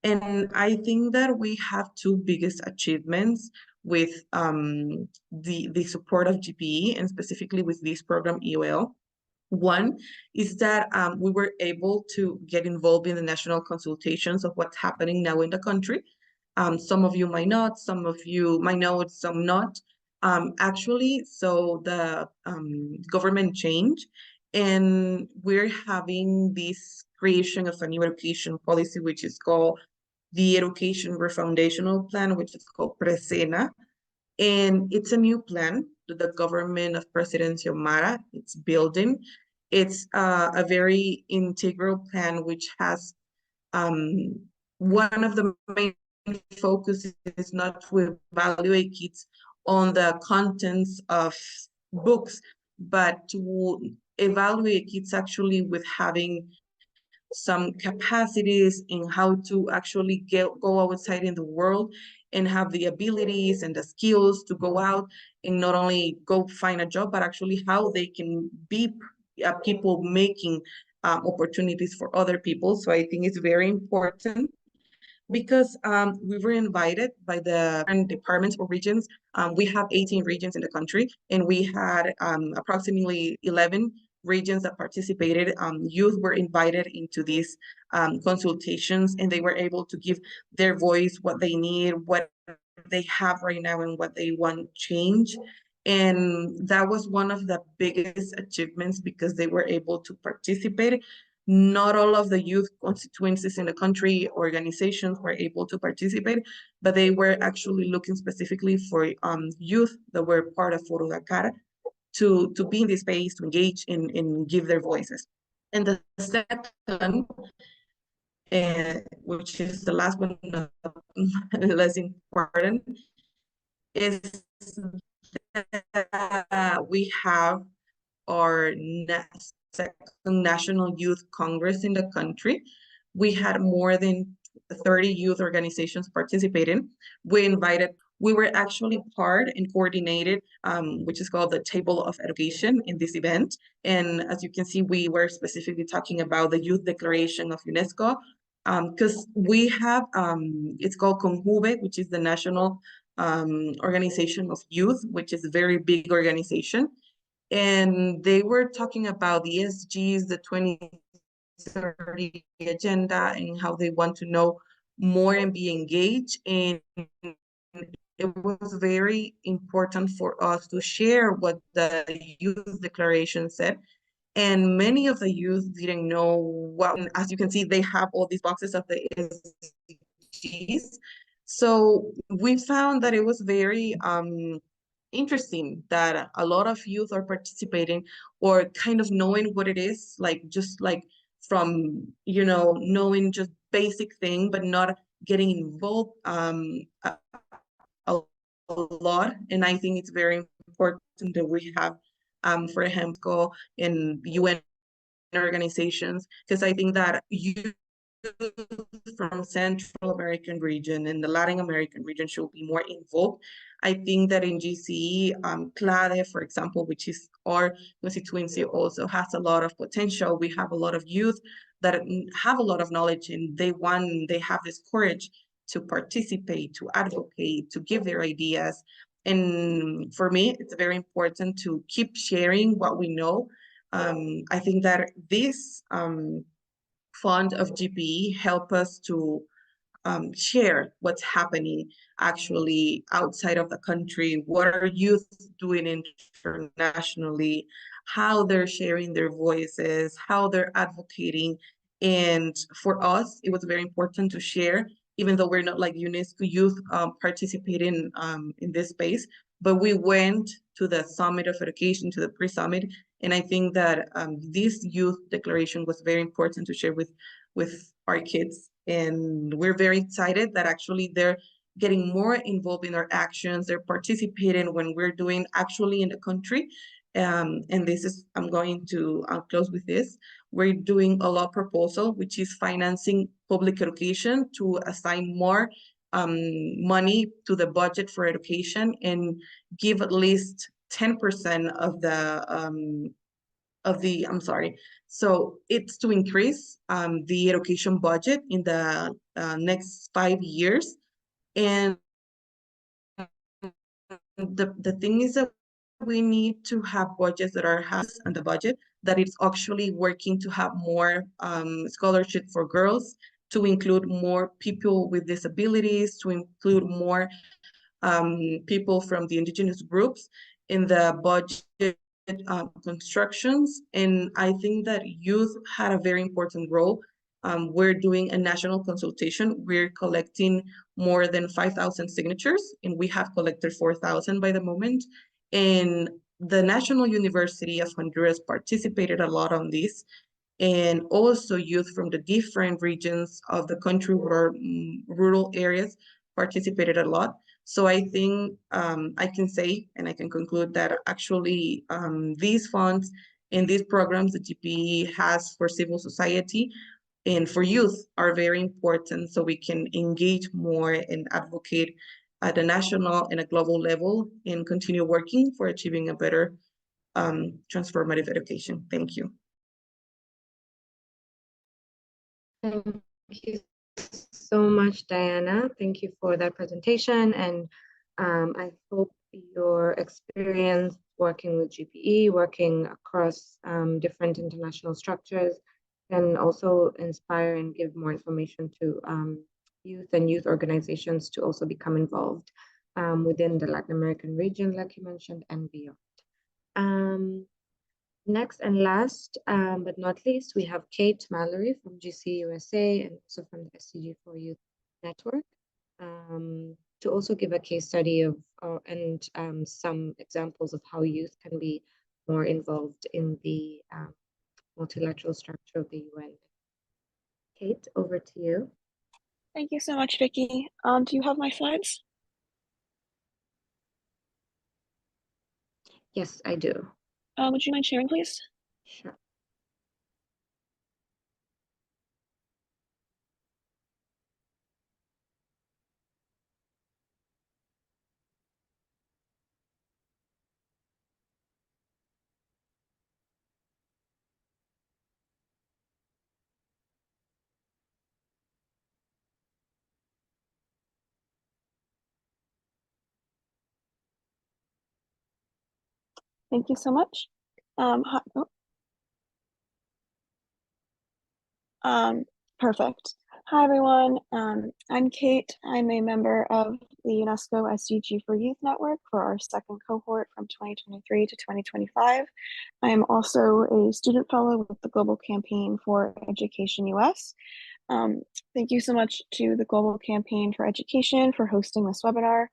And I think that we have two biggest achievements with the support of GPE and specifically with this program EOL. One is that we were able to get involved in the national consultations of what's happening now in the country. Some of you might not, some of you might know it, some not. Actually, so the government change, and we're having this creation of a new education policy, which is called the Education Refoundational Plan, which is called Presena. And it's a new plan that the government of President Xiomara it's building. It's a very integral plan, which has one of the main focuses is not to evaluate kids on the contents of books, but to evaluate kids actually with having some capacities in how to actually go outside in the world and have the abilities and the skills to go out and not only go find a job, but actually how they can be people making opportunities for other people. So I think it's very important because we were invited by the different departments or regions. We have 18 regions in the country, and we had approximately 11 regions that participated. Youth were invited into these consultations, and they were able to give their voice, what they need, what they have right now, and what they want change. And that was one of the biggest achievements because they were able to participate. Not all of the youth constituencies in the country, organizations were able to participate, but they were actually looking specifically for youth that were part of Foro da Cara to be in this space, to engage and give their voices. And the second, which is the last one, less important, is that we have our second National Youth Congress in the country. We had more than 30 youth organizations participating. We were actually part and coordinated, which is called the Table of Education in this event. And as you can see, we were specifically talking about the Youth Declaration of UNESCO, because we have, it's called CONJUVE, which is the National Organization of Youth, which is a very big organization. And they were talking about the SGs, the 2030 agenda, and how they want to know more and be engaged. And it was very important for us to share what the Youth Declaration said. And many of the youth didn't know what, as you can see, they have all these boxes of the SDGs. So we found that it was very interesting that a lot of youth are participating or kind of knowing what it is, like just like from, you know, knowing just basic thing, but not getting involved a lot. And I think it's very important that we have, for example, in UN organizations, because I think that youth from Central American region and the Latin American region should be more involved. I think that in GCE, CLADE, for example, which is our constituency, also has a lot of potential. We have a lot of youth that have a lot of knowledge and they have this courage to participate, to advocate, to give their ideas. And for me, it's very important to keep sharing what we know. I think that this fund of GPE help us to share what's happening actually outside of the country, what are youth doing internationally, how they're sharing their voices, how they're advocating. And for us, it was very important to share, even though we're not like UNESCO youth participating in this space, but we went to the Summit of Education, to the pre-summit, and I think that this youth declaration was very important to share with our kids. And we're very excited that actually they're getting more involved in our actions. They're participating when we're doing actually in the country. And this is, I'm going to close with this. We're doing a law proposal, which is financing public education to assign more money to the budget for education and give at least 10% of the, I'm sorry. So it's to increase the education budget in the next 5 years. And the thing is that we need to have budgets that are has on the budget, that it's actually working to have more scholarship for girls, to include more people with disabilities, to include more people from the indigenous groups in the budget constructions. And I think that youth had a very important role. We're doing a national consultation. We're collecting more than 5,000 signatures, and we have collected 4,000 by the moment. And the National University of Honduras participated a lot on this, and also youth from the different regions of the country or rural areas participated a lot. So I think I can say, and I can conclude that actually these funds and these programs that GPE has for civil society and for youth are very important, so we can engage more and advocate at a national and a global level and continue working for achieving a better transformative education. Thank you. Thank you so much, Diana. Thank you for that presentation. And I hope your experience working with GPE, working across different international structures, can also inspire and give more information to youth and youth organizations to also become involved within the Latin American region, like you mentioned, and beyond. Next and last, but not least, we have Kate Mallory from GC USA and also from the SDG4 Youth Network to also give a case study of and some examples of how youth can be more involved in the multilateral structure of the UN. Kate, over to you. Thank you so much, Vicky. Do you have my slides? Yes, I do. Would you mind sharing, please? Sure. Thank you so much. Perfect. Hi, everyone. I'm Kate. I'm a member of the UNESCO SDG for Youth Network for our second cohort from 2023 to 2025. I am also a student fellow with the Global Campaign for Education US. Thank you so much to the Global Campaign for Education for hosting this webinar,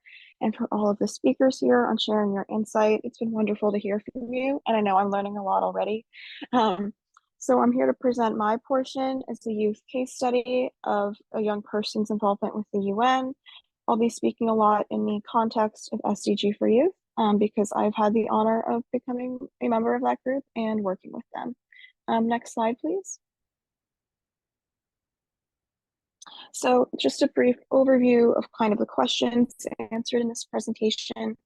and for all of the speakers here on sharing your insight. It's been wonderful to hear from you, and I know I'm learning a lot already. So I'm here to present my portion as a youth case study of a young person's involvement with the UN. I'll be speaking a lot in the context of SDG for Youth because I've had the honor of becoming a member of that group and working with them. Next slide, please. So just a brief overview of kind of the questions answered in this presentation.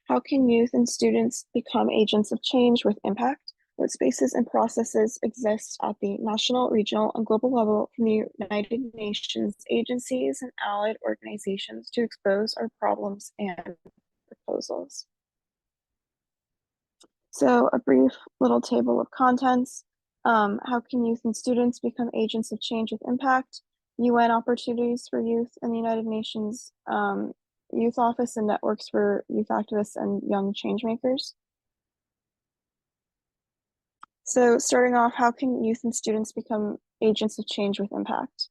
How can youth and students become agents of change with impact? What spaces and processes exist at the national, regional, and global level from the United Nations agencies and allied organizations to expose our problems and proposals? So a brief little table of contents. How can youth and students become agents of change with impact? UN opportunities for youth and the United Nations Youth Office and networks for youth activists and young change makers. So starting off, how can youth and students become agents of change with impact?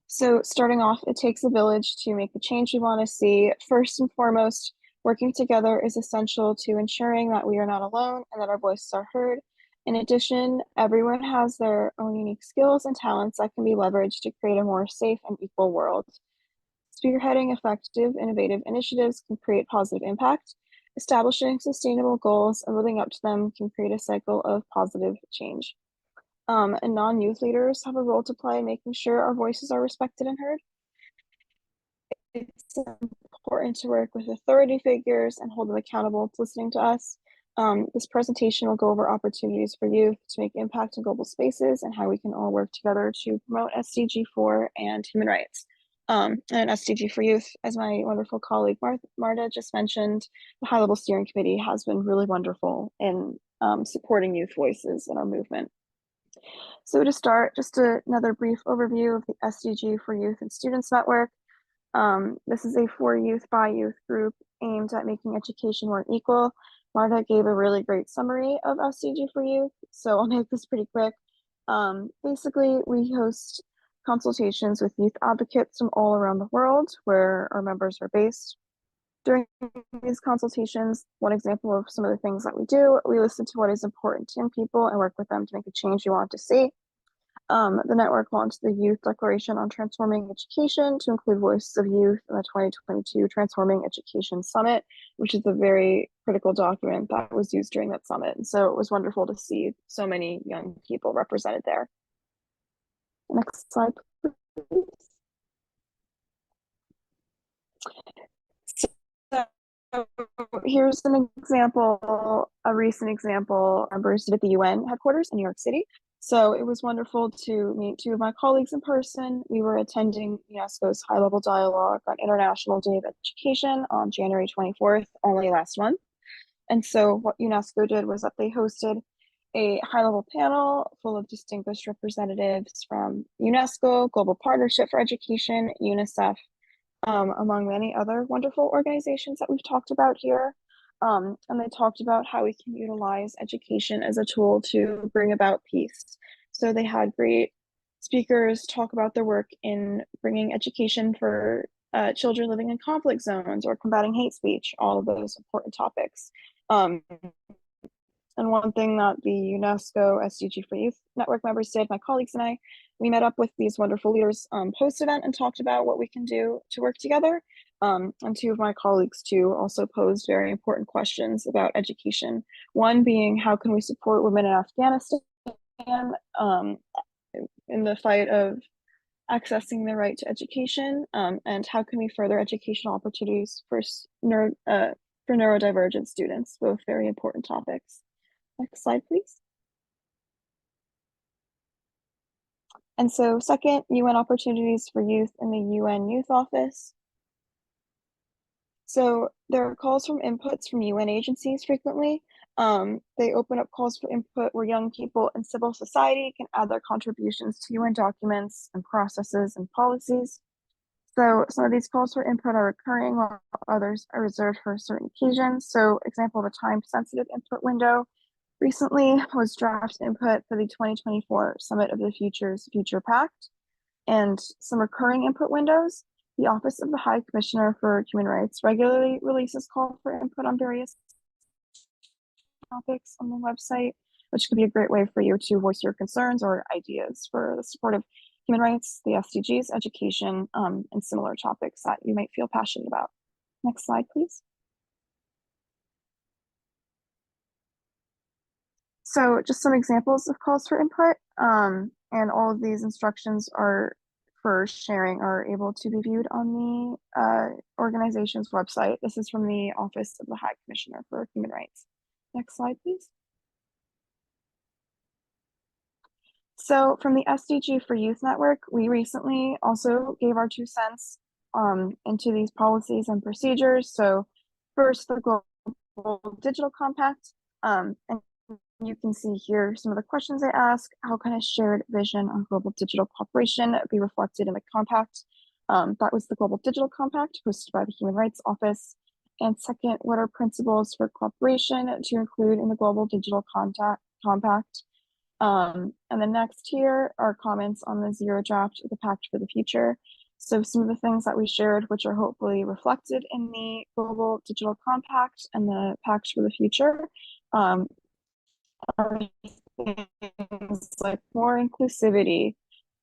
So starting off, it takes a village to make the change we want to see. First and foremost, working together is essential to ensuring that we are not alone and that our voices are heard. In addition, everyone has their own unique skills and talents that can be leveraged to create a more safe and equal world. Spearheading effective, innovative initiatives can create positive impact. Establishing sustainable goals and living up to them can create a cycle of positive change. And non-youth leaders have a role to play in making sure our voices are respected and heard. It's important to work with authority figures and hold them accountable to listening to us. This presentation will go over opportunities for youth to make impact in global spaces and how we can all work together to promote SDG 4 and human rights. And SDG for Youth, as my wonderful colleague Marta just mentioned, the high-level steering committee has been really wonderful in supporting youth voices in our movement. So to start, just another brief overview of the SDG for Youth and Students Network. This is a for youth by youth group aimed at making education more equal. Marta gave a really great summary of SDG for Youth, so I'll make this pretty quick. Basically, we host consultations with youth advocates from all around the world where our members are based. During these consultations, one example of some of the things that we do, we listen to what is important to young people and work with them to make a change you want to see. The network launched the Youth Declaration on Transforming Education to include voices of youth in the 2022 Transforming Education Summit, which is a very critical document that was used during that summit. And so it was wonderful to see so many young people represented there. Next slide, please. So here's an example, a recent example, members did at the UN headquarters in New York City. So it was wonderful to meet two of my colleagues in person. We were attending UNESCO's high-level dialogue on International Day of Education on January 24th, only last month. And so what UNESCO did was that they hosted a high-level panel full of distinguished representatives from UNESCO, Global Partnership for Education, UNICEF, among many other wonderful organizations that we've talked about here. And they talked about how we can utilize education as a tool to bring about peace. So they had great speakers talk about their work in bringing education for children living in conflict zones or combating hate speech, all of those important topics. And one thing that the UNESCO SDG for Youth Network members did, my colleagues and I, we met up with these wonderful leaders post-event and talked about what we can do to work together. And two of my colleagues too also posed very important questions about education. One being, how can we support women in Afghanistan in the fight of accessing the right to education, and how can we further educational opportunities for neurodivergent students, both very important topics. Next slide, please. And so second, UN opportunities for youth in the UN Youth Office. So there are calls from inputs from UN agencies frequently. They open up calls for input where young people and civil society can add their contributions to UN documents and processes and policies. So some of these calls for input are recurring while others are reserved for certain occasions. So example of a time-sensitive input window recently was draft input for the 2024 Summit of the Future's Future Pact. And some recurring input windows, the Office of the High Commissioner for Human Rights regularly releases call for input on various topics on the website, which could be a great way for you to voice your concerns or ideas for the support of human rights, the SDGs, education, and similar topics that you might feel passionate about. Next slide, please. So just some examples of calls for input, and all of these instructions are for sharing are able to be viewed on the organization's website. This is from the Office of the High Commissioner for Human Rights. Next slide, please. So from the SDG for Youth Network, we recently also gave our 2 cents into these policies and procedures. So first, the Global Digital Compact, and you can see here some of the questions they ask. How can a shared vision on global digital cooperation be reflected in the compact? That was the Global Digital Compact hosted by the Human Rights Office. And second, what are principles for cooperation to include in the Global Digital Compact? And then next here are comments on the zero draft of the Pact for the Future. So some of the things that we shared, which are hopefully reflected in the Global Digital Compact and the Pact for the Future, are things like more inclusivity,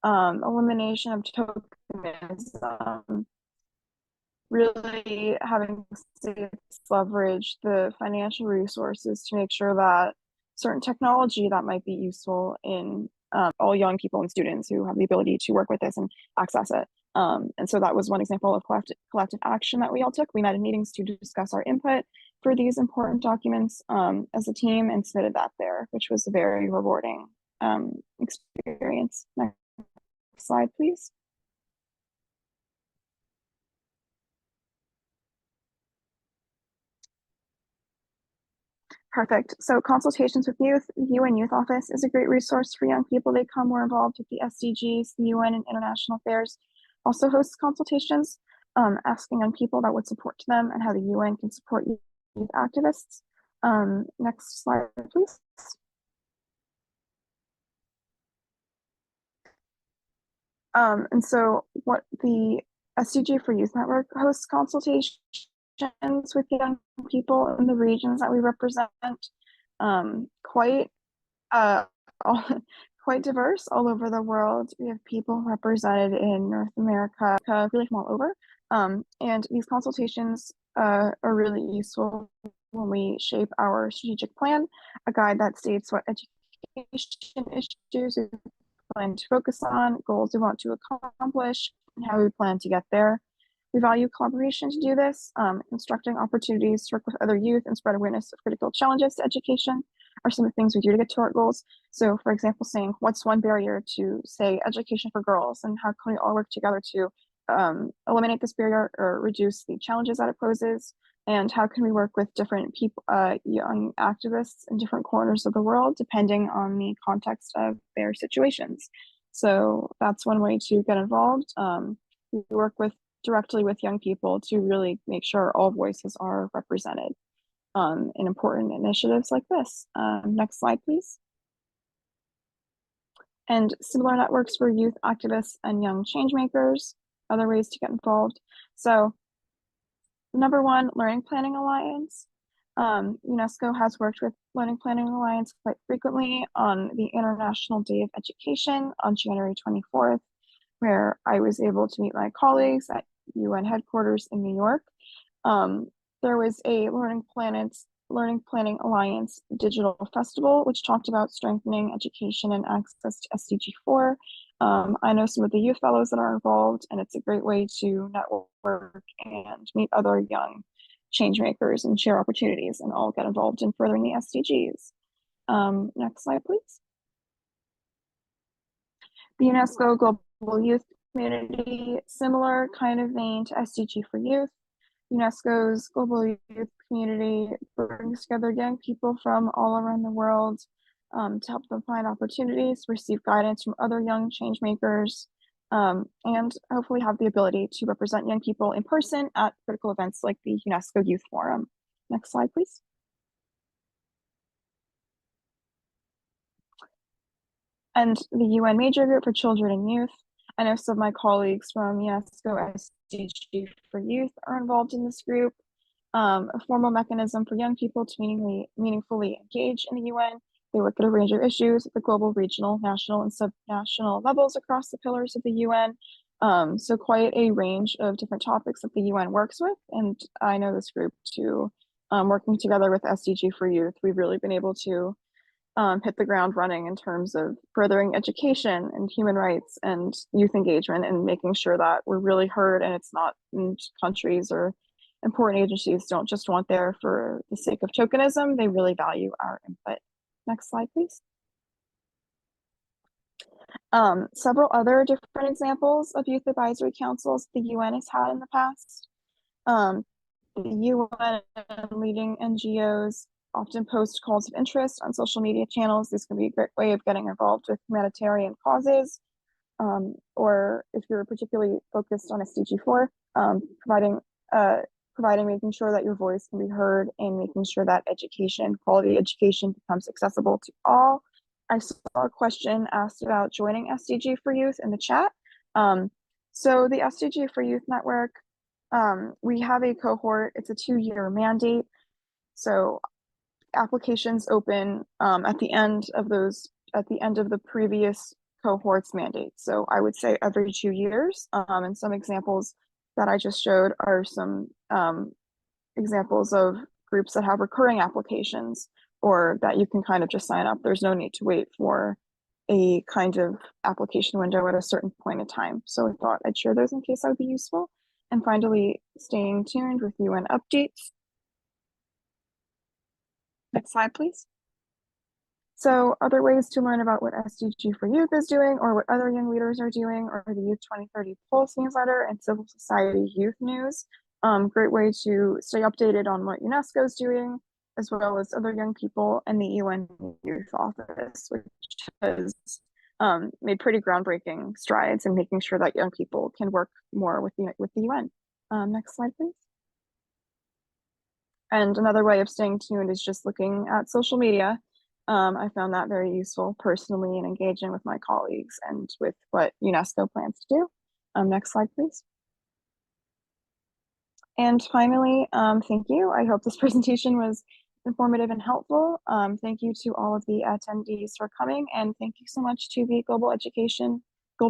elimination of tokenism, really having states leverage the financial resources to make sure that certain technology that might be useful in all young people and students who have the ability to work with this and access it. And so that was one example of collective action that we all took. We met in meetings to discuss our input for these important documents as a team and submitted that there, which was a very rewarding experience. Next slide, please. Perfect. So consultations with youth, the UN Youth Office is a great resource for young people to become more involved with the SDGs, the UN and international affairs. Also hosts consultations, asking young people about what's important to them and how the UN can support youth activists. Next slide, please. And so what the SDG for Youth Network hosts consultations with young people in the regions that we represent, quite quite diverse all over the world. We have people represented in North America, really from all over. And these consultations are really useful when we shape our strategic plan, a guide that states what education issues we plan to focus on, goals we want to accomplish, and how we plan to get there. We value collaboration to do this, constructing opportunities to work with other youth and spread awareness of critical challenges to education are some of the things we do to get to our goals. So for example, saying what's one barrier to, say, education for girls, and how can we all work together to eliminate this barrier or reduce the challenges that it poses, and how can we work with different people, young activists in different corners of the world, depending on the context of their situations. So that's one way to get involved. We work directly with young people to really make sure all voices are represented in important initiatives like this. Next slide, please. And similar networks for youth activists and young change makers, other ways to get involved. So number one, Learning Planning Alliance. UNESCO has worked with Learning Planning Alliance quite frequently on the International Day of Education on January 24th, where I was able to meet my colleagues at UN headquarters in New York. There was a Learning Planning Alliance digital festival, which talked about strengthening education and access to SDG 4. I know some of the youth fellows that are involved, and it's a great way to network and meet other young change makers and share opportunities and all get involved in furthering the SDGs. Next slide, please. The UNESCO Global Youth Community, similar kind of vein to SDG for Youth. UNESCO's Global Youth Community brings together young people from all around the world to help them find opportunities, receive guidance from other young change makers, and hopefully have the ability to represent young people in person at critical events like the UNESCO Youth Forum. Next slide, please. And the UN Major Group for Children and Youth. I know some of my colleagues from UNESCO SDG for Youth are involved in this group. A formal mechanism for young people to meaningfully engage in the UN. They look at a range of issues at the global, regional, national, and subnational levels across the pillars of the UN. So quite a range of different topics that the UN works with. And I know this group too, working together with SDG for Youth, we've really been able to hit the ground running in terms of furthering education and human rights and youth engagement and making sure that we're really heard, and it's not in countries or important agencies don't just want there for the sake of tokenism. They really value our input. Next slide, please. Several other different examples of youth advisory councils the UN has had in the past. The UN leading NGOs often post calls of interest on social media channels. This can be a great way of getting involved with humanitarian causes, or if you're particularly focused on SDG 4, making sure that your voice can be heard and making sure that quality education becomes accessible to all. I saw a question asked about joining SDG for Youth in the chat. So the SDG for Youth Network, we have a cohort, it's a 2-year mandate. So applications open at the end of the previous cohort's mandate. So I would say every 2 years. And some examples that I just showed are some examples of groups that have recurring applications, or that you can kind of just sign up. There's no need to wait for a kind of application window at a certain point in time. So I thought I'd share those in case that would be useful. And finally, staying tuned with UN updates. Next slide, please. So other ways to learn about what SDG for Youth is doing, or what other young leaders are doing, or the Youth 2030 Pulse newsletter and civil society youth news. Great way to stay updated on what UNESCO is doing, as well as other young people in the UN Youth Office, which has made pretty groundbreaking strides in making sure that young people can work more with the UN. Next slide, please. And another way of staying tuned is just looking at social media. I found that very useful personally in engaging with my colleagues and with what UNESCO plans to do. Next slide, please. And finally, thank you. I hope this presentation was informative and helpful. Thank you to all of the attendees for coming, and thank you so much to the Global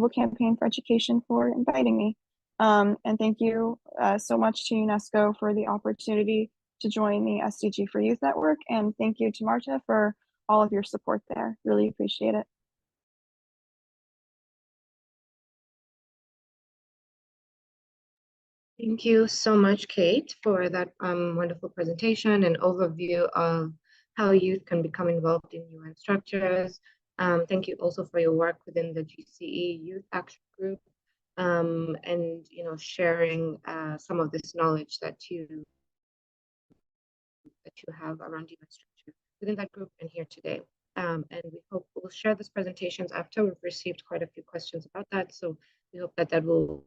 Campaign for Education for inviting me. And thank you so much to UNESCO for the opportunity to join the SDG for Youth Network, and thank you to Marta for all of your support there. Really appreciate it. Thank you so much, Kate, for that wonderful presentation and overview of how youth can become involved in UN structures. Thank you also for your work within the GCE Youth Action Group, and sharing some of this knowledge that you have around UN structure within that group and here today. And we hope we'll share these presentations after. We've received quite a few questions about that, so we hope that will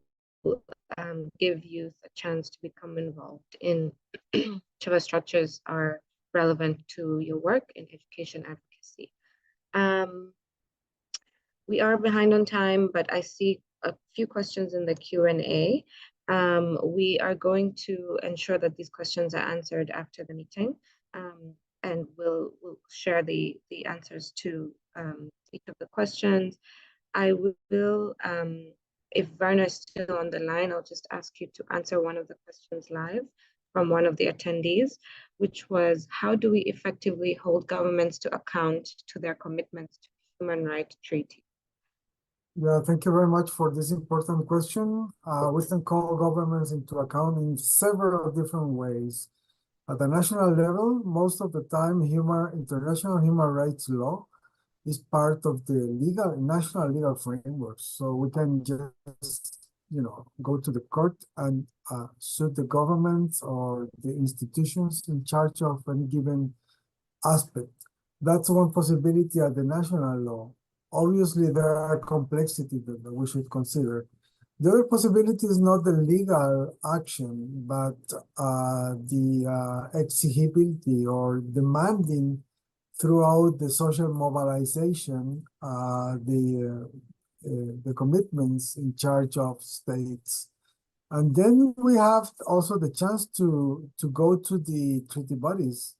give youth a chance to become involved in whichever structures are relevant to your work in education advocacy. We are behind on time, but I see a few questions in the Q&A. We are going to ensure that these questions are answered after the meeting, and we'll share the answers to each of the questions. I will, if Werner is still on the line, I'll just ask you to answer one of the questions live from one of the attendees, which was, how do we effectively hold governments to account to their commitments to human rights treaty? Yeah, thank you very much for this important question. We can call governments into account in several different ways. At the national level, most of the time, international human rights law is part of the national legal framework. So we can just, go to the court and sue the government or the institutions in charge of any given aspect. That's one possibility at the national law. Obviously, there are complexities that we should consider. The other possibility is not the legal action, but the exigibility or demanding throughout the social mobilization, the commitments in charge of states. And then we have also the chance to go to the treaty bodies.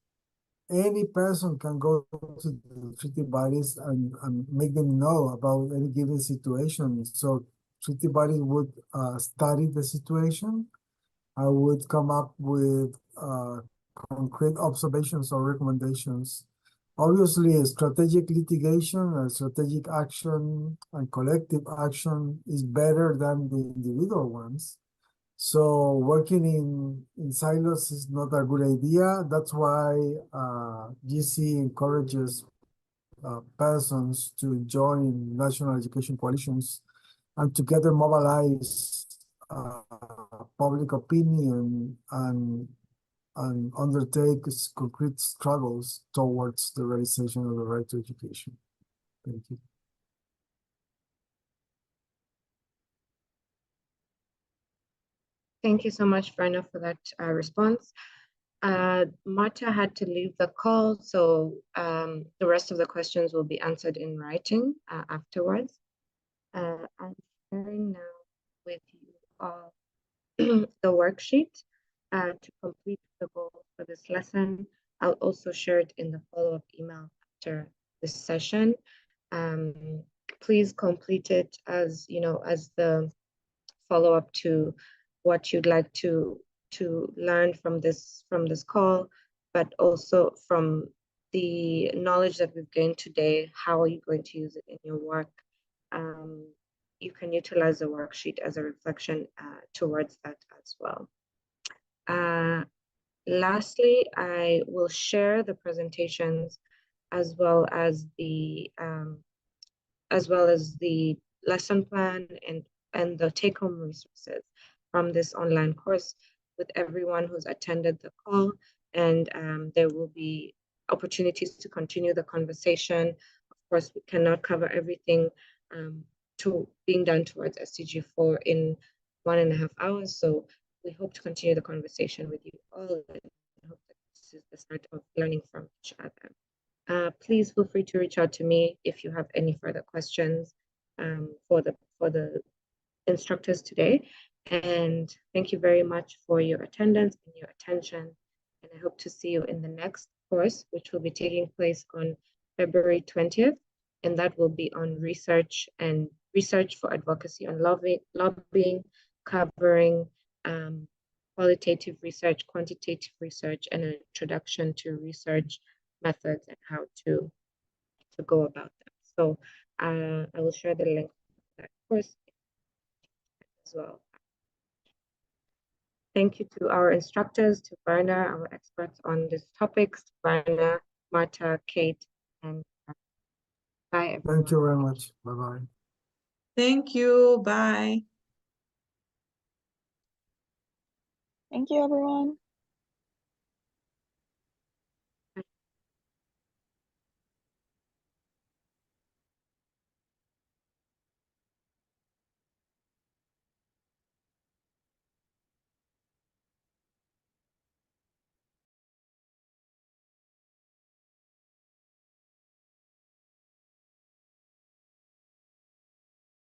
Any person can go to the treaty bodies and make them know about any given situation. So treaty bodies would study the situation. I would come up with concrete observations or recommendations. Obviously, strategic litigation and strategic action and collective action is better than the individual ones. So working in silos is not a good idea. That's why GC encourages persons to join national education coalitions and together mobilize public opinion and undertake concrete struggles towards the realization of the right to education. Thank you. Thank you so much, Werner, for that response. Marta had to leave the call, so the rest of the questions will be answered in writing afterwards. I'm sharing now with you all the worksheet to complete the goal for this lesson. I'll also share it in the follow-up email after this session. Please complete it as as the follow-up to what you'd like to learn from this call, but also from the knowledge that we've gained today. How are you going to use it in your work? You can utilize the worksheet as a reflection towards that as well. Lastly, I will share the presentations as well as the lesson plan and the take-home resources from this online course with everyone who's attended the call and there will be opportunities to continue the conversation. Of course, we cannot cover everything to being done towards SDG 4 in 1.5 hours. So we hope to continue the conversation with you all, and hope that this is the start of learning from each other. Please feel free to reach out to me if you have any further questions for the instructors today. And thank you very much for your attendance and your attention. And I hope to see you in the next course, which will be taking place on February 20th. And that will be on research for advocacy on lobbying, covering qualitative research, quantitative research, and an introduction to research methods and how to go about them. So I will share the link to that course as well. Thank you to our instructors, to Werner, our experts on these topics, Werner, Marta, Kate, and bye, everyone. Thank you very much. Bye-bye. Thank you. Bye. Thank you, everyone.